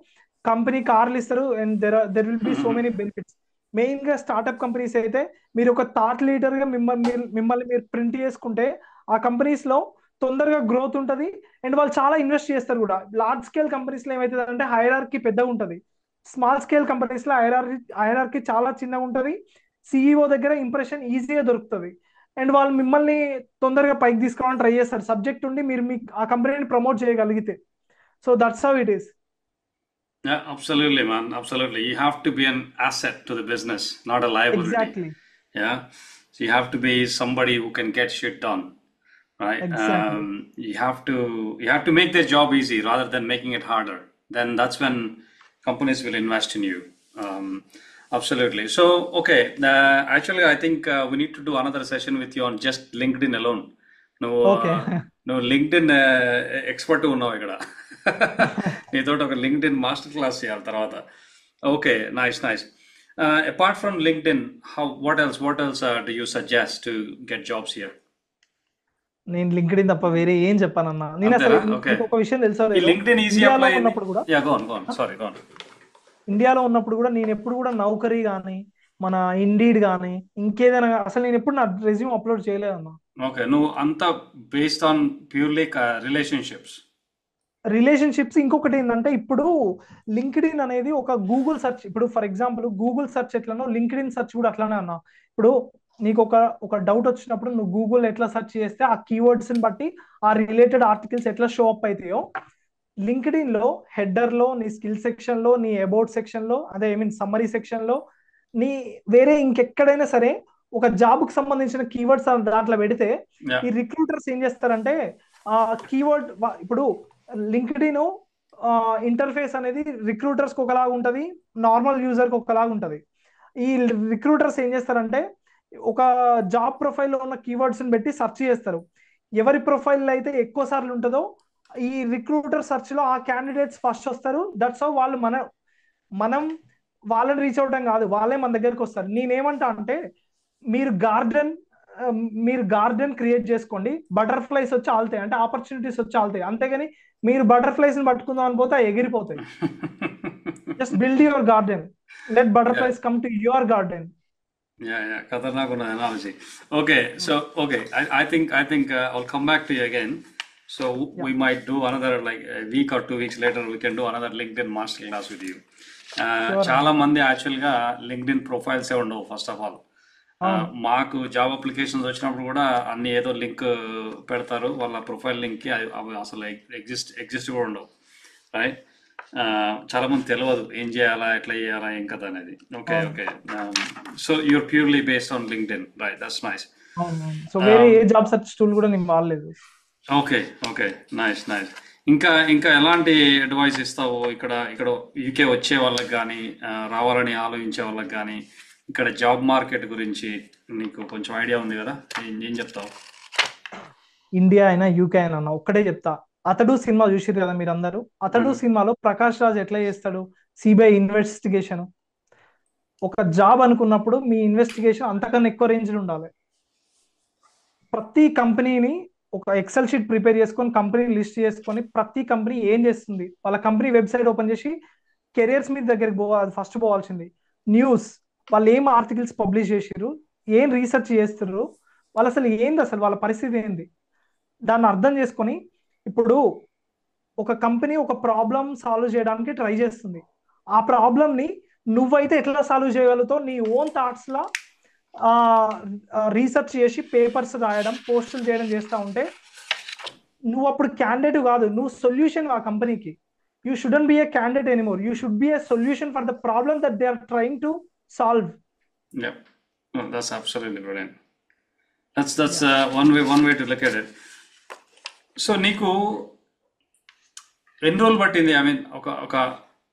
కంపెనీ కార్లు ఇస్తారు, and there will be so many benefits. Main గా స్టార్ట్అప్ కంపెనీస్ అయితే మీరు ఒక థాట్ లీడర్ గా మిమ్మల్ని మీరు ప్రింట్ చేసుకుంటే ఆ కంపెనీస్ లో తొందరగా గ్రోత్ ఉంటది. అండ్ వాళ్ళు చాలా ఇన్వెస్ట్ చేస్తారు కూడా. లార్జ్ స్కేల్ కంపెనీస్ లో ఏమైతుంది అంటే హైరార్కీ పెద్దగా ఉంటది. స్మాల్ స్కేల్ కంపెనీస్ లో హైరార్కీ చాలా చిన్నగా ఉంటది. సిఇఓ దగ్గర ఇంప్రెషన్ ఈజీగా దొరుకుతుంది. అండ్ వాళ్ళు మిమ్మల్ని తొందరగా పైకి తీసుకురావడానికి ట్రై చేస్తారు, సబ్జెక్ట్ ఉండి మీరు మీ ఆ కంపెనీని ప్రమోట్ చేయగలిగితే. So that's how it is. Yeah, absolutely, man. Absolutely. You have to be an asset to the business, not a liability. Exactly. Yeah. So you have to be somebody who can get shit done, right? Exactly. You have to make their job easy rather than making it harder. Then that's when companies will invest in you. Absolutely. So, okay. Actually, I think we need to do another session with you on just LinkedIn alone. నువ్వు okay. నువ్వు LinkedIn expert ఉన్నావు ఇక్కడ. నీతో ఒక LinkedIn master class చేయాలి తర్వాత. Okay, nice nice. Apart from LinkedIn, what else do you suggest to get jobs here? నేను LinkedIn తప్ప వేరే ఏం చెప్పానన్నా. నేను అసలు అంతేనా? ఓకే. మీకు ఒక విషయం తెలుసా ఈ లేదు, లింక్డ్ఇన్ ఈజీ ఇండియాలో అప్లై అయింది. ఉన్నప్పుడు కూడా yeah, go on. Sorry, go on. ఇండియాలో ఉన్నప్పుడు కూడా నేను ఎప్పుడు కూడా నౌకరీ కానీ మన ఇండీడ్ కానీ ఇంకేదైనా అసలు నేను ఎప్పుడు నా రెజ్యూమ్ అప్లోడ్ చేయలేదన్నా. ఓకే, నువ్వు అంతా based on purely relationships. Relationships. ఇంకొకటి ఏంటంటే ఇప్పుడు లింక్డ్ఇన్ అనేది ఒక గూగుల్ సెర్చ్. ఇప్పుడు ఫర్ ఎగ్జాంపుల్ గూగుల్ సెర్చ్ ఎట్లనో లింక్డ్ఇన్ సెర్చ్ కూడా అట్లానే అన్నా. ఇప్పుడు నీకు ఒక డౌట్ వచ్చినప్పుడు నువ్వు గూగుల్ ఎట్లా సెర్చ్ చేస్తే ఆ కీవర్డ్స్ ని బట్టి ఆ రిలేటెడ్ ఆర్టికల్స్ ఎట్లా షో అప్ అవుతాయో, లింక్డ్ఇన్ లో హెడర్ లో, నీ స్కిల్ సెక్షన్ లో, నీ అబౌట్ సెక్షన్ లో, అదే ఐ మీన్ సమ్మరీ సెక్షన్ లో, నీ వేరే ఇంకెక్కడైనా సరే ఒక జాబ్ కి సంబంధించిన కీవర్డ్స్ దాంట్లో పెడితే యా, ఈ రిక్రూటర్స్ ఏం చేస్తారంటే ఆ కీవర్డ్ ఇప్పుడు లింక్డ్ఇన్ ఇంటర్ఫేస్ అనేది రిక్రూటర్స్ కి ఒకలాగా ఉంటది, నార్మల్ యూజర్ కి ఒకలాగా ఉంటది. ఈ రిక్రూటర్స్ ఏం చేస్తారంటే ఒక జాబ్ ప్రొఫైల్ లో ఉన్న కీవర్డ్స్ ని పెట్టి సెర్చ్ చేస్తారు. ఎవరి ప్రొఫైల్ అయితే ఎక్కువ సార్లు ఉంటుందో ఈ రిక్రూటర్ సెర్చ్ లో ఆ క్యాండిడేట్స్ ఫస్ట్ వస్తారు. దట్స్ హౌ వాళ్ళు మనం వాళ్ళని రీచ్ అవడం కాదు, వాళ్ళే మన దగ్గరికి వస్తారు. నేనేమంటా అంటే మీరు గార్డెన్ మీరు గార్డెన్ క్రియేట్ చేసుకోండి, బటర్ఫ్లైస్ వచ్చి ఆల్తాయి, అంటే ఆపర్చునిటీస్ వచ్చి ఆల్తాయి. అంతేగాని మీరు బటర్ఫ్లైస్ ని పట్టుకుందాం అని పోతే అవి ఎగిరిపోతాయి. Just build your garden, let ya, butterflies come to your garden. Yeah. ఖతర్నాక్ ఉన్న analogy. Okay, so okay, I think I'll come back to you again. So we might do another, like a week or 2 weeks later, we can do another LinkedIn master class with you. Sure. చాలా మంది యాక్చువల్గా LinkedIn ప్రొఫైల్సే ఉండవు first of all. మాకు job applications వచ్చినప్పుడు కూడా అన్ని ఏదో link పెడతారు వాళ్ళ ప్రొఫైల్ లింక్కి, అవి అసలు ఎగ్జిస్ట్ కూడా ఉండవు, రైట్? చాలా మంది తెలియదు ఏం చేయాలా, ఎట్లా చేయాలా, ఏం కదా అనేది. Okay, okay. So you're purely based on LinkedIn, right? That's nice. So వేరే ఏ జాబ్ సెర్చ్ టూల్ కూడా నేను వాడలేదు. Okay, okay, nice nice. ఇంకా ఎలాంటి అడ్వైస్ ఇస్తావు ఇక్కడ యూకే వచ్చే వాళ్ళకి కానీ, రావాలని ఆలోచించే వాళ్ళకి కానీ, ఇక్కడ జాబ్ మార్కెట్ గురించి నీకు కొంచెం ఐడియా ఉంది కదా, ఏం చెప్తావు? ఇండియా అయినా యూకే అయినా ఒక్కటే చెప్తా. అతడు సినిమా చూసిరు కదా మీరందరూ. అతడు సినిమాలో ప్రకాష్ రాజ్ ఎట్లా చేస్తాడు సిబిఐ ఇన్వెస్టిగేషన్. ఒక జాబ్ అనుకున్నప్పుడు మీ ఇన్వెస్టిగేషన్ అంతకన్నా ఎక్కువ రేంజ్ ఉండాలి. ప్రతి కంపెనీని ఒక ఎక్సెల్ షీట్ ప్రిపేర్ చేసుకొని కంపెనీ లిస్ట్ చేసుకొని ప్రతి కంపెనీ ఏం చేస్తుంది, వాళ్ళ కంపెనీ వెబ్సైట్ ఓపెన్ చేసి కెరియర్స్ మీద దగ్గరికి పోవాలి. ఫస్ట్ పోవాల్సింది న్యూస్, వాళ్ళు ఏం ఆర్టికల్స్ పబ్లిష్ చేసిర్రు, ఏం రీసెర్చ్ చేస్తుర్రు, వాళ్ళు అసలు ఏంది, అసలు వాళ్ళ పరిస్థితి ఏంది, దాన్ని అర్థం చేసుకొని ఇప్పుడు ఒక కంపెనీ ఒక ప్రాబ్లం సాల్వ్ చేయడానికి ట్రై చేస్తుంది. ఆ ప్రాబ్లంని నువ్వైతే ఎట్లా సాల్వ్ చేయగలుగుతావు, నీ ఓన్ థాట్స్ లా రీసెర్చ్ చేసి పేపర్స్ రాయడం, పోస్టులు చేయడం చేస్తూ ఉంటే నువ్వు అప్పుడు క్యాండిడేట్ కాదు, నువ్వు సొల్యూషన్ ఆ కంపెనీకి. You shouldn't be a candidate anymore, you should be a solution for the problem that they are trying to solve. Yeah, no, that's absolutely brilliant. That's one way to look at it. So నీకు ఎన్ని రోజులు పట్టింది? I mean ఒక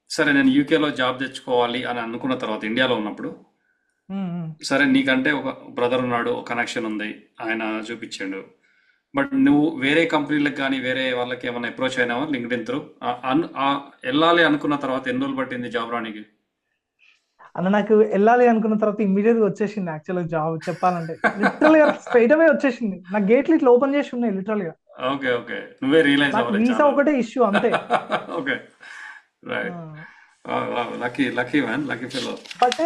సరే నేను యూకేలో job తెచ్చుకోవాలి అని అనుకున్న తర్వాత ఇండియాలో ఉన్నప్పుడు, సరే నీకంటే ఒక బ్రదర్ ఉన్నాడు, ఒక కనెక్షన్ ఉంది, ఆయన చూపించాడు, బట్ నువ్వు వేరే కంపెనీలకు కానీ వేరే వాళ్ళకి ఏమైనా అప్రోచ్ అయినావా లింక్డ్ఇన్ త్రూ? వెళ్ళాలి అనుకున్న తర్వాత ఎన్ని రోజులు పట్టింది జాబ్ రానికి? అన్న నాకు వెళ్ళాలి అనుకున్న తర్వాత ఇమ్మీడియట్ గా వచ్చేసింది యాక్చువల్గా జాబ్ చెప్పాలంటే. లిటరల్ గా స్ట్రైట్ అవే వచ్చేసింది. నా గేట్లు ఇట్లా ఓపెన్ చేసి ఉన్నాయి లిటరల్ గా. Okay, okay. నువ్వే రియలైజ్ నాకు అవ్వలేదు వీసా చాలా. ఒకటే ఇష్యూ అంతే. Okay, right. Lucky, lucky man, lucky fellow. But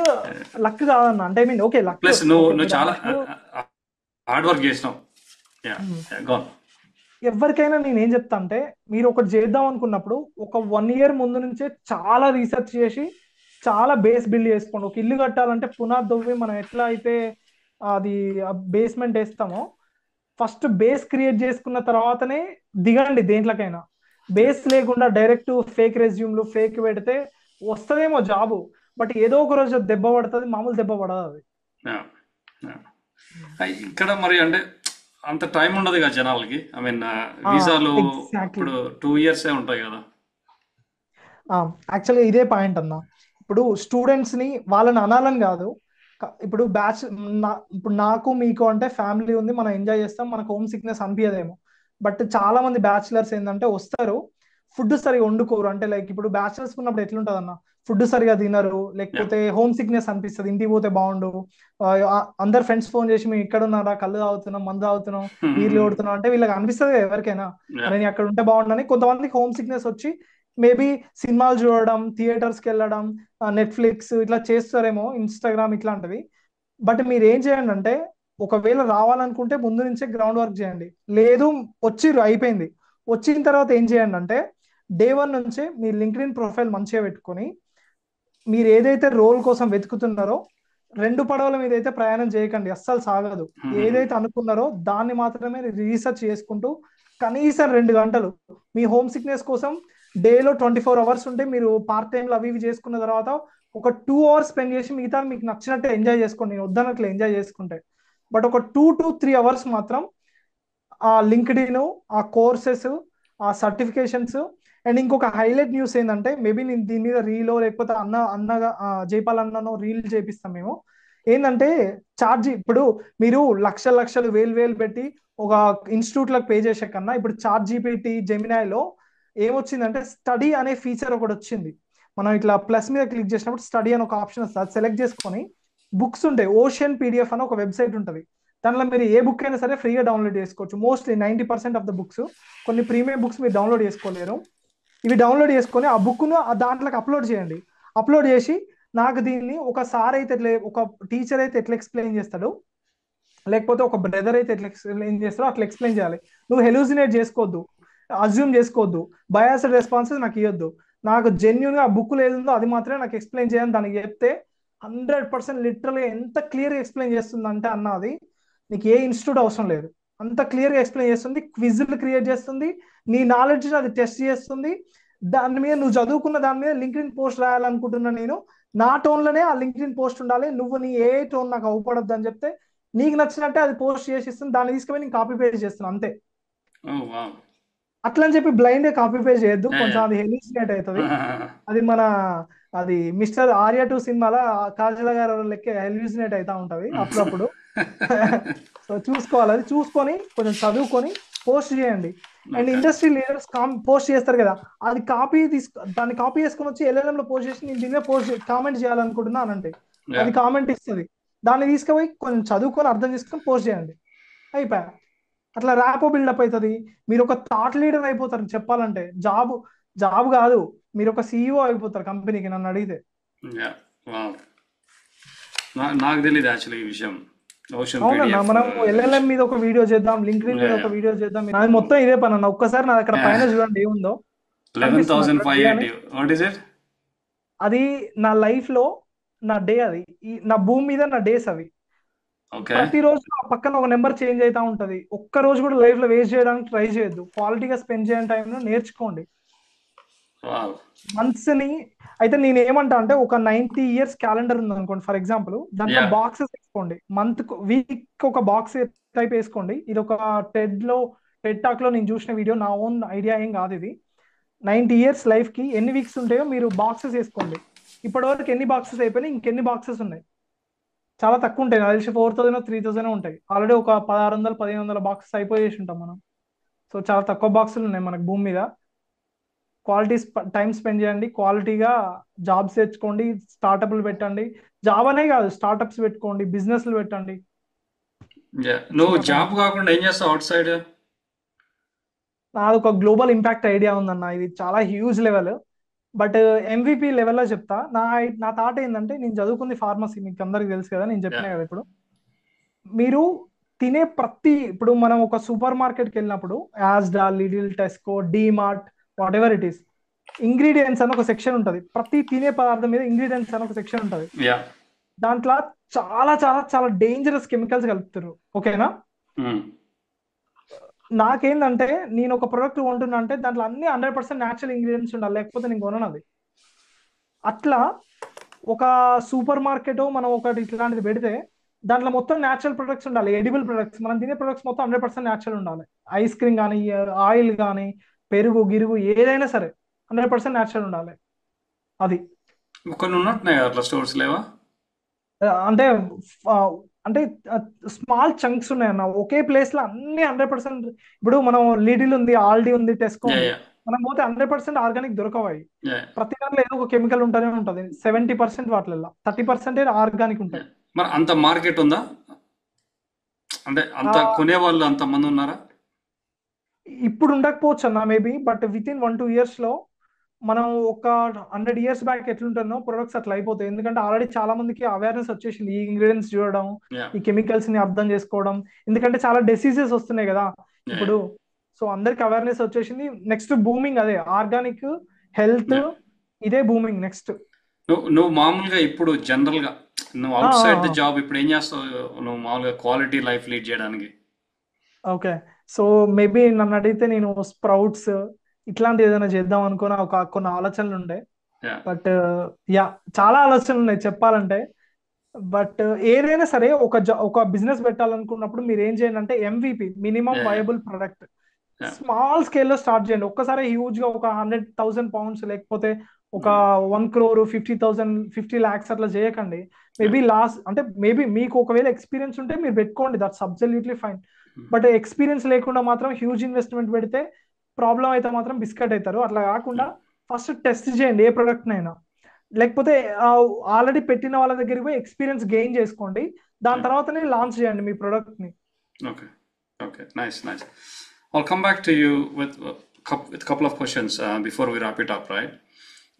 luck కాదన్న, అంటే I mean okay luck. Plus నువ్వు చాలా హార్డ్ వర్క్ చేసినావు. ఎవరికైనా నేను ఏం చెప్తా అంటే, మీరు ఒకటి చేద్దాం అనుకున్నప్పుడు ఒక 1 year ముందు నుంచే చాలా రీసెర్చ్ చేసి చాలా బేస్ బిల్డ్ చేసుకోండి. ఒక ఇల్లు కట్టాలంటే పునాది దవ్వి మనం ఎట్లా అయితే అది బేస్మెంట్ వేస్తామో, ఫస్ట్ బేస్ క్రియేట్ చేసుకున్న తర్వాతనే దిగండి దేంట్లోకైనా. బేస్ లేకుండా డైరెక్ట్ ఫేక్ రెజ్యూమ్లు ఫేక్ పెడితే వస్తుందేమో జాబు, బట్ ఏదో ఒక రోజు దెబ్బ పడుతుంది, మామూలు దెబ్బ పడదు అది. ఇక్కడ మరి అంటే అంత టైం ఉండదు కదా జనాలకి. ఐ మీన్ వీసాలు ఇప్పుడు 2 years ఉంటాయి కదా. యాక్చువల్గా ఇదే పాయింట్ అన్న. ఇప్పుడు స్టూడెంట్స్ ని వాళ్ళని అనాలని కాదు, ఇప్పుడు బ్యాచ్ ఇప్పుడు నాకు మీకు అంటే ఫ్యామిలీ ఉంది, మనం ఎంజాయ్ చేస్తాం, మనకు హోమ్ సిక్నెస్ అనిపించదేమో. బట్ చాలా మంది బ్యాచులర్స్ ఏంటంటే వస్తారు, ఫుడ్ సరిగా వండుకోరు. అంటే లైక్ ఇప్పుడు బ్యాచులర్స్ ఉన్నప్పుడు ఎట్లుంటది అన్న, ఫుడ్ సరిగా తినరు, లేకపోతే హోమ్ సిక్నెస్ అనిపిస్తుంది, ఇంటికి పోతే బాగుండు. అందరు ఫ్రెండ్స్ ఫోన్ చేసి మేము ఇక్కడ ఉన్నారా, కళ్ళు తాగుతున్నాం, మందు తాగుతున్నాం, నీళ్ళు కొడుతున్నాం అంటే వీళ్ళకి అనిపిస్తుంది ఎవరికైనా, నేను అక్కడ ఉంటే బాగుండని. కొంతమందికి హోమ్ సిక్నెస్ వచ్చి మేబీ సినిమాలు చూడడం, థియేటర్స్కి వెళ్ళడం, నెట్ఫ్లిక్స్ ఇట్లా చేస్తారేమో, ఇన్స్టాగ్రామ్ ఇట్లాంటివి. బట్ మీరు ఏం చేయండి అంటే, ఒకవేళ రావాలనుకుంటే ముందు నుంచే గ్రౌండ్ వర్క్ చేయండి. లేదు వచ్చిర్రు అయిపోయింది, వచ్చిన తర్వాత ఏం చేయండి అంటే డే 1 నుంచే మీ లింక్డ్ఇన్ ప్రొఫైల్ మంచిగా పెట్టుకొని, మీరు ఏదైతే రోల్ కోసం వెతుకుతున్నారో 2 పడవల మీద అయితే ప్రయాణం చేయకండి, అస్సలు సాగదు. ఏదైతే అనుకున్నారో దాన్ని మాత్రమే రీసెర్చ్ చేసుకుంటూ కనీసం 2 గంటలు మీ హోమ్ సిక్నెస్ కోసం డేలో 24 hours ఉంటే మీరు పార్ట్ టైంలు అవి ఇవి చేసుకున్న తర్వాత ఒక 2 hours స్పెండ్ చేసి మిగతా మీకు నచ్చినట్టు ఎంజాయ్ చేసుకోండి. నేను వద్దనట్లు ఎంజాయ్ చేసుకుంటే, బట్ ఒక 2 to 3 hours మాత్రం ఆ లింక్డ్ఇన్, ఆ కోర్సెస్, ఆ సర్టిఫికేషన్స్. అండ్ ఇంకొక హైలైట్ న్యూస్ ఏంటంటే, మేబీ నేను దీని మీద రీలో లేకపోతే అన్నగా జైపాల్ అన్ననో రీల్ చేపిస్తాం మేము. ఏంటంటే ఇప్పుడు మీరు లక్షలు లక్షలు వేలు పెట్టి ఒక ఇన్స్టిట్యూట్లకు పే చేసే కన్నా, ఇప్పుడు ChatGPT, జెమినాయ్లో ఏమొచ్చిందంటే స్టడీ అనే ఫీచర్ ఒకటి వచ్చింది. మనం ఇట్లా ప్లస్ మీద క్లిక్ చేసినప్పుడు స్టడీ అని ఒక ఆప్షన్ వస్తుంది, అది సెలెక్ట్ చేసుకొని బుక్స్ ఉంటాయి. ఓషన్ PDF అని ఒక వెబ్సైట్ ఉంటుంది, దానిలో మీరు ఏ బుక్ అయినా సరే ఫ్రీగా డౌన్లోడ్ చేసుకోవచ్చు. మోస్ట్లీ 90% ఆఫ్ ద బుక్స్, కొన్ని ప్రీమియం బుక్స్ మీరు డౌన్లోడ్ చేసుకోలేరు. ఇవి డౌన్లోడ్ చేసుకొని ఆ బుక్ను దాంట్లోకి అప్లోడ్ చేయండి. అప్లోడ్ చేసి నాకు దీన్ని ఒకసారి అయితే ఒక టీచర్ అయితే ఎట్లా ఎక్స్ప్లెయిన్ చేస్తాడు, లేకపోతే ఒక బ్రదర్ అయితే ఎట్లా ఎక్స్ప్లెయిన్ చేస్తాడో అట్లా ఎక్స్ప్లెయిన్ చేయాలి. నువ్వు హెలూసినేట్ చేసుకోవద్దు, అజ్యూమ్ చేసుకోవద్దు, బయాస్డ్ రెస్పాన్సెస్ నాకు ఇవ్వద్దు. నాకు జెన్యున్గా ఆ బుక్ ఏదుందో అది మాత్రమే నాకు ఎక్స్ప్లెయిన్ చేయని దానికి చెప్తే 100% లిటరల్గా ఎంత క్లియర్గా ఎక్స్ప్లెయిన్ చేస్తుంది అంటే అన్న, అది నీకు ఏ ఇన్స్టిట్యూట్ అవసరం లేదు, అంత క్లియర్గా ఎక్స్ప్లెయిన్ చేస్తుంది. క్విజ్లు క్రియేట్ చేస్తుంది, నీ నాలెడ్జ్ అది టెస్ట్ చేస్తుంది. దాని మీద నువ్వు చదువుకున్న దాని మీద లింక్డ్ఇన్ పోస్ట్ రాయాలనుకుంటున్నా నేను, నా టోన్లోనే ఆ లింక్డ్ఇన్ పోస్ట్ ఉండాలి, నువ్వు నీ ఏ టోన్ నాకు అవపడద్దు అని చెప్తే నీకు నచ్చినట్టే అది పోస్ట్ చేసి ఇస్తుంది. దాన్ని తీసుకుపోయి నేను కాపీ పేస్ట్ చేస్తున్నాను అంతే. అట్లా అని చెప్పి బ్లైండ్ కాపీ పేస్ట్ చేయొద్దు, కొంచెం అది హెలిసినేట్ అవుతుంది. అది మిస్టర్ ఆర్య 2 సినిమాలో కాజల గారు లెక్క హెలిసినేట్ అవుతా ఉంటది అప్పుడప్పుడు. సో చూసుకోవాలి, అది చూసుకొని కొంచెం చదువుకొని పోస్ట్ చేయండి. అండ్ ఇండస్ట్రీ లీడర్స్ పోస్ట్ చేస్తారు కదా, అది దాన్ని కాపీ చేసుకొని వచ్చి LLM లో పోస్ట్ చేసి నేను దీన్ని పోస్ట్ కామెంట్ చేయాలనుకుంటున్నా అనంటే అది కామెంట్ ఇస్తుంది. దాన్ని తీసుకుపోయి కొంచెం చదువుకొని అర్థం చేసుకొని పోస్ట్ చేయండి, అయిపోయా. అట్లా ర్యాపో బిల్డప్ అవుతుంది, మీరు ఒక థాట్ లీడర్ అయిపోతారు. చెప్పాలంటే జాబ్ కాదు, మీరు ఒక CEO అయిపోతారు కంపెనీకి నన్ను అడిగితే. నాకు తెలియదు యాక్చువల్లీ ఈ విషయం. అవునన్నా, మనం LLM మీద ఒక వీడియో చేద్దాం, లింక్డ్ఇన్ మీద ఒక వీడియో చేద్దాం. అది మొత్తం ఇదే పని అన్న. ఒక్కసారి నా అక్కడ పైన చూడండి ఏముందో, 11,580. అది నా లైఫ్ లో నా డే, అది నా భూమి మీద నా డేస్ అవి. ప్రతిరోజు ఆ పక్కన ఒక నెంబర్ చేంజ్ అవుతా ఉంటది. ఒక్క రోజు కూడా లైఫ్ లో వేస్ట్ చేయడానికి ట్రై చేయొద్దు, క్వాలిటీగా స్పెండ్ చేయని టైంలో నేర్చుకోండి మంత్స్ ని. అయితే నేను ఏమంటా అంటే, ఒక 90 years క్యాలెండర్ ఉంది అనుకోండి ఫర్ ఎగ్జాంపుల్, దాంట్లో బాక్సెస్ వేసుకోండి. వీక్ ఒక బాక్స్ టైప్ వేసుకోండి. ఇది ఒక టెడ్ టాక్ లో నేను చూసిన వీడియో, నా ఓన్ ఐడియా ఏం కాదు ఇది. 90 years లైఫ్ కి ఎన్ని వీక్స్ ఉంటాయో మీరు బాక్సెస్ వేసుకోండి. ఇప్పటి వరకు ఎన్ని బాక్సెస్ అయిపోయినాయి, ఇంకెన్ని బాక్సెస్ ఉన్నాయి, చాలా తక్కువ ఉంటాయి, నాకు తెలిసి 4000 3000 ఉంటాయి. ఆల్రెడీ ఒక 1600 1500 బాక్సెస్ అయిపోయేసి ఉంటాం మనం. సో చాలా తక్కువ బాక్సులు ఉన్నాయి మనకు భూమి మీద. క్వాలిటీ టైం స్పెండ్ చేయండి, క్వాలిటీగా జాబ్స్ తెచ్చుకోండి, స్టార్టప్లు పెట్టండి. జాబ్ అనే కాదు, స్టార్టప్స్ పెట్టుకోండి, బిజినెస్లు పెట్టండి. నువ్వు చిన్న జాబ్ కాకుండా ఏం చేస్తావు అవుట్ సైడ్? నాది ఒక గ్లోబల్ ఇంపాక్ట్ ఐడియా ఉందన్న, ఇది చాలా హ్యూజ్ లెవెల్. బట్ MVP లెవెల్లో చెప్తా. నా థాట్ ఏంటంటే, నేను చదువుకుంది ఫార్మసీ, మీకు అందరికి తెలుసు కదా, నేను యా చెప్పినా కదా ఇప్పుడు. మీరు తినే ఇప్పుడు మనం ఒక సూపర్ మార్కెట్కి వెళ్ళినప్పుడు, Asda, Lidl, Tesco, DMart, whatever it is, ingredients అని ఒక సెక్షన్ ఉంటుంది. ప్రతి తినే పదార్థం మీద ఇంగ్రీడియంట్స్ అని ఒక సెక్షన్ ఉంటుంది. యా దాంట్లో చాలా చాలా చాలా డేంజరస్ కెమికల్స్ కలుపుతారు, ఓకేనా. నాకేందంటే, నేను ఒక ప్రొడక్ట్ కొంటున్నా అంటే దాంట్లో అన్ని 100% న్యాచురల్ ఇంగ్రీడియంట్స్ ఉండాలి, లేకపోతే నేను కొనను అది. అట్లా ఒక సూపర్ మార్కెట్ మనం ఒకటి ఇట్లాంటిది పెడితే, దాంట్లో మొత్తం న్యాచురల్ ప్రొడక్ట్స్ ఉండాలి, ఎడిబుల్ ప్రొడక్ట్స్. మనం తినే ప్రొడక్ట్స్ మొత్తం 100% న్యాచురల్ ఉండాలి. ఐస్ క్రీమ్ కానీ, ఆయిల్ కానీ, పెరుగు గిరుగు ఏదైనా సరే 100% న్యాచురల్ ఉండాలి. అది కొన్ని ఉన్నట్టున్నాయి అట్లా స్టోర్స్ లేవా? అంటే ఆ, అంటే స్మాల్ చంక్స్ ఉన్నాయన్న, ఒకే ప్లేస్ లో అన్ని 100%. ఇప్పుడు మనం లిడిల్ ఉంది, ఆల్డీ ఉంది, టెస్కో యా ఉంది, యా మనం పోతే 100% ఆర్గానిక్ దొరకవాయి. యా ప్రతి దాంట్లో ఏదో ఒక కెమికల్ ఉంటూనే ఉంటది. 70% వాటిల్లో 30% ఆర్గానిక్ యా ఉంటాయి. మరి అంత మార్కెట్ ఉందా? అంటే ఆ, అంత కొనేవాళ్ళు అంతమంది ఉన్నారా? ఇప్పుడు ఉండకపోవచ్చు అన్న, maybe. But with in 1-2 years లో మనం ఒక 100 years బ్యాక్ ఎట్లుంటున్నో ప్రొడక్ట్స్ అట్లా అయిపోతాయి. ఎందుకంటే ఆల్రెడీ చాలా మందికి అవేర్నెస్ వచ్చేసింది, ఈ ఇంగ్రీడియంట్స్ చూడడం, యా ఈ కెమికల్స్ ని అర్థం చేసుకోవడం. ఎందుకంటే చాలా డిసీజెస్ వస్తున్నాయి కదా యా ఇప్పుడు. సో అందరికి అవేర్నెస్ వచ్చేసింది. నెక్స్ట్ బూమింగ్ అదే ఆర్గానిక్, హెల్త్, యా ఇదే బూమింగ్ నెక్స్ట్. నువ్వు మామూలుగా ఇప్పుడు జనరల్గా నువ్వు అవుట్ సైడ్ ది జాబ్ ఇప్పుడు ఏం చేస్తావు? నువ్వు మామూలుగా క్వాలిటీ లైఫ్ లీడ్ చేయడానికి. ఓకే. సో మేబీ నన్ను అడిగితే నేను స్ప్రౌట్స్ ఇట్లాంటి ఏదైనా చేద్దాం అనుకున్న కొన్ని ఆలోచనలు ఉండే. యా బట్ యా, చాలా ఆలోచనలు ఉన్నాయి చెప్పాలంటే. బట్ ఏదైనా సరే ఒక బిజినెస్ పెట్టాలనుకున్నప్పుడు మీరు ఏం చేయండి అంటే, MVP, minimum yeah yeah viable product, yeah small స్కేల్లో స్టార్ట్ చేయండి. ఒక్కసారి హ్యూజ్ గా ఒక 100,000 పౌండ్స్ లేకపోతే ఒక 1 crore 50,000 50 lakhs అట్లా చేయకండి. యా మేబీ లాస్ట్ అంటే, మేబీ మీకు ఒకవేళ ఎక్స్పీరియన్స్ ఉంటే మీరు పెట్టుకోండి, that's absolutely fine. But experience లేకుండా మాత్రం హ్యూజ్ ఇన్వెస్ట్మెంట్ పెడితే ప్రాబ్లం అయితే మాత్రం బిస్కెట్ అవుతారు. అట్లా కాకుండా ఫస్ట్ టెస్ట్ చేయండి ఏ ప్రొడక్ట్ అయినా. లేకపోతే ఆల్రెడీ పెట్టిన వాళ్ళ దగ్గరికి పోయి ఎక్స్పీరియన్స్ గెయిన్ చేసుకోండి. దాని తర్వాతనే లాంచ్ చేయండి మీ ప్రొడక్ట్ ని. Okay okay nice nice. I'll come back to you with couple of questions before we wrap it up, right?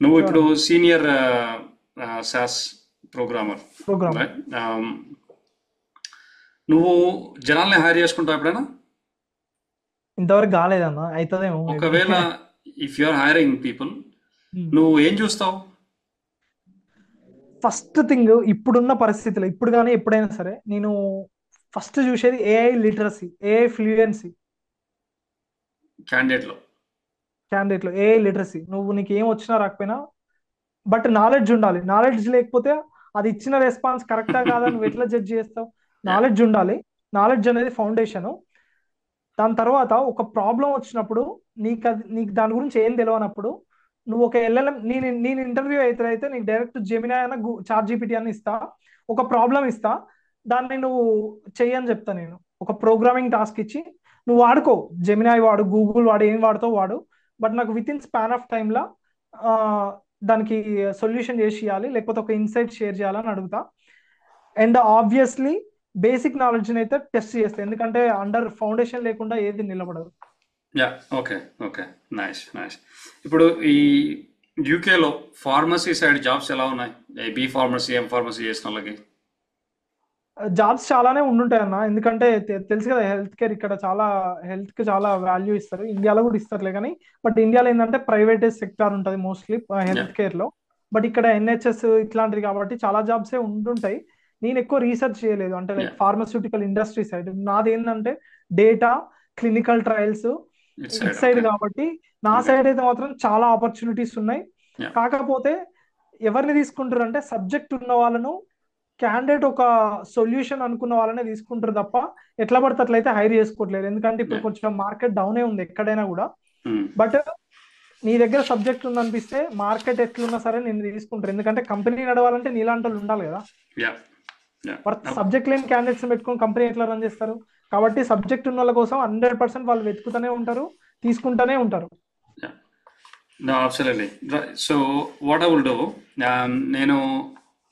నువ్వు ఇప్పుడు senior SaaS programmer, program right? నువ్వు జనాల్ని హైర్ చేసుకుంటావు ఎప్పుడైనా? ఇంతవరకు కాలేదన్న, అవుతుందేమో మేబీ. ఒకవేళ if you are hiring people, నువ్వు ఏం చూస్తావు? ఫస్ట్ థింగ్, ఇప్పుడున్న పరిస్థితులు, ఇప్పుడు కానీ ఎప్పుడైనా సరే, నేను ఫస్ట్ చూసేది AI లిటరసీ, AI ఫ్లూయెన్సీ. క్యాండిడేట్లో. క్యాండిడేట్ లో AI లిటరసీ, నీకు ఏం వచ్చినా రాకపోయినా బట్ నాలెడ్జ్ ఉండాలి. నాలెడ్జ్ లేకపోతే అది ఇచ్చిన రెస్పాన్స్ కరెక్టా కాదా నువ్వు ఎట్లా జడ్జ్ చేస్తావు? యా నాలెడ్జ్ ఉండాలి. నాలెడ్జ్ అనేది ఫౌండేషన్. దాని తర్వాత ఒక ప్రాబ్లం వచ్చినప్పుడు, నీకు దాని గురించి ఏం తెలియనప్పుడు, నువ్వు ఒక LLM, నేను ఇంటర్వ్యూ అయితే నీకు డైరెక్ట్ జెమినా అయినా ChatGPT అని ఇస్తా, ఒక ప్రాబ్లం ఇస్తా, దాన్ని నువ్వు చెయ్యని చెప్తా నేను. ఒక ప్రోగ్రామింగ్ టాస్క్ ఇచ్చి నువ్వు వాడుకో, జెమినాయ్ వాడు, గూగుల్ వాడు, ఏం వాడుతావు వాడు, బట్ నాకు విత్ ఇన్ స్పాన్ ఆఫ్ టైంలో దానికి సొల్యూషన్ చేసి ఇవ్వాలి, లేకపోతే ఒక ఇన్సైట్ షేర్ చేయాలని అడుగుతా. అండ్ ఆబ్వియస్లీ బేసిక్ నాలెడ్జ్ అయితే టెస్ట్ చేస్తాయి, ఎందుకంటే అండర్ ఫౌండేషన్ లేకుండా ఏది నిలబడదు. Yeah okay okay nice nice. ఇప్పుడు ఈ యూకేలో ఫార్మసీ సైడ్ జాబ్స్ ఎలా ఉన్నాయి? బి ఫార్మసీ, ఎం ఫార్మసీ చేసిన వాళ్ళకి జాబ్స్ చాలానే ఉండుంటాయి అన్న, ఎందుకంటే తెలుసు కదా, హెల్త్ కేర్ ఇక్కడ చాలా, హెల్త్ కి చాలా వాల్యూ ఇస్తారు. ఇండియాలో కూడా ఇస్తారులే కానీ, బట్ ఇండియాలో ఏంటంటే ప్రైవేట్ సెక్టార్ ఉంటుంది మోస్ట్లీ యా హెల్త్ కేర్ లో. బట్ ఇక్కడ NHS ఇట్లాంటివి కాబట్టి చాలా జాబ్సే ఉంటుంటాయి. నేను ఎక్కువ రీసెర్చ్ చేయలేదు, అంటే yeah like pharmaceutical industry side. నాది ఏంటంటే డేటా, క్లినికల్ ట్రయల్స్ ఇట్ ఇటు సైడ్. సైడ్ ఓకే కాబట్టి, నా ఓకే సైడ్ అయితే మాత్రం చాలా ఆపర్చునిటీస్ ఉన్నాయి. యా కాకపోతే ఎవరిని తీసుకుంటారు అంటే, సబ్జెక్ట్ ఉన్న వాళ్ళను, క్యాండిడేట్ ఒక సొల్యూషన్ అనుకున్న వాళ్ళనే తీసుకుంటారు తప్ప ఎట్లా పడితే అట్లయితే హైర్ చేసుకోవట్లేదు. ఎందుకంటే ఇప్పుడు యా కొంచెం మార్కెట్ డౌనే ఉంది ఎక్కడైనా కూడా. బట్ నీ దగ్గర సబ్జెక్ట్ ఉందనిపిస్తే మార్కెట్ ఎట్లున్నా సరే నేను తీసుకుంటారు, ఎందుకంటే కంపెనీ నడవాలంటే నీలాంటి వాళ్ళు ఉండాలి కదా. Yeah Yeah. సబ్జెక్ట్ లేని క్యాండిడేట్స్ పెట్టుకొని కంపెనీ ఎట్లా రన్ చేస్తారు? కాబట్టి సబ్జెక్ట్ ఉన్న వాళ్ళ కోసం 100% వాళ్ళు వెతుకుతూనే ఉంటారు, తీసుకుంటూనే ఉంటారు. Yeah. No, absolutely. So what I will do, నేను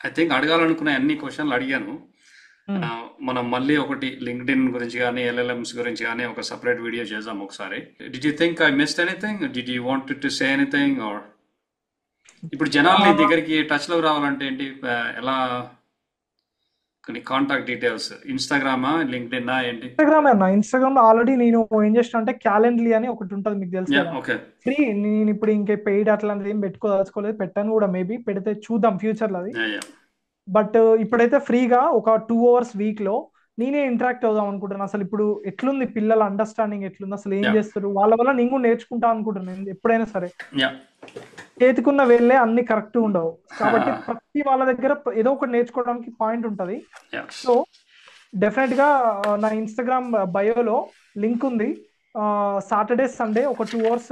ఐ థింక్ అడగాలనుకునే అన్ని క్వశ్చన్లు అడిగాను. మనం మళ్ళీ ఒకటి లింక్డ్ఇన్ గురించి కానీ ఎల్ఎల్ఎంస్ గురించి కానీ ఒక సపరేట్ వీడియో చేద్దాం ఒకసారి. Did you think I missed anything? Did you want to say anything? Or ఇప్పుడు జనాలు నీ దగ్గరికి టచ్ లో రావాలంటే ఏంటి, ఎలా, కొన్ని కాంటాక్ట్ డీటెయిల్స్, ఇన్స్టాగ్రామా, లింక్డ్ఇన్ ఏంటి? ఇన్స్టాగ్రామ్ లో ఆల్రెడీ నేను ఏం చేసిన అంటే క్యాలెండర్లీ అని ఒకటి ఉంటుంది, మీకు తెలుసు కదా. ఓకే. ఫ్రీ. నేను ఇప్పుడు ఇంకే పెయిడ్ అట్లాంటిది ఏం పెట్టుకోదలుచుకోలేదు, పెట్టాను కూడా. మేబీ పెడితే చూద్దాం ఫ్యూచర్ లో అది. బట్ ఇప్పుడైతే ఫ్రీగా ఒక 2 hours వీక్ లో నేనే ఇంటరాక్ట్ అవుదాం అనుకుంటున్నాను. అసలు ఇప్పుడు ఎట్లుంది పిల్లల అండర్స్టాండింగ్, ఎట్లుంది, అసలు ఏం చేస్తారు, వాళ్ళ వల్ల నేను కూడా నేర్చుకుంటా అనుకుంటున్నాను. ఎప్పుడైనా సరే చేతికున్న వెళ్ళే అన్ని కరెక్ట్ ఉండవు, కాబట్టి ప్రతి వాళ్ళ దగ్గర ఏదో ఒకటి నేర్చుకోవడానికి పాయింట్ ఉంటది. సో డెఫినెట్ గా నా ఇన్స్టాగ్రామ్ బయోలో లింక్ ఉంది. సాటర్డే సండే ఒక 2 hours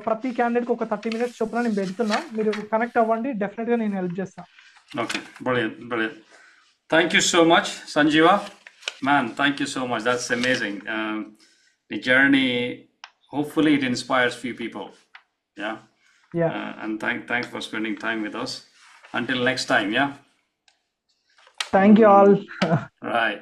ప్రతి క్యాండిడేట్ కి ఒక 30 minutes చొప్పున నేను పెడుతున్నా. మీరు కనెక్ట్ అవ్వండి, డెఫినెట్ గా నేను హెల్ప్ చేస్తాను. Okay, brilliant. Thank you so much, Sanjeeva. Man, thank you so much. That's amazing. The journey, hopefully it inspires few people. Yeah. And thanks for spending time with us. Until next time, yeah? Thank you all. Right.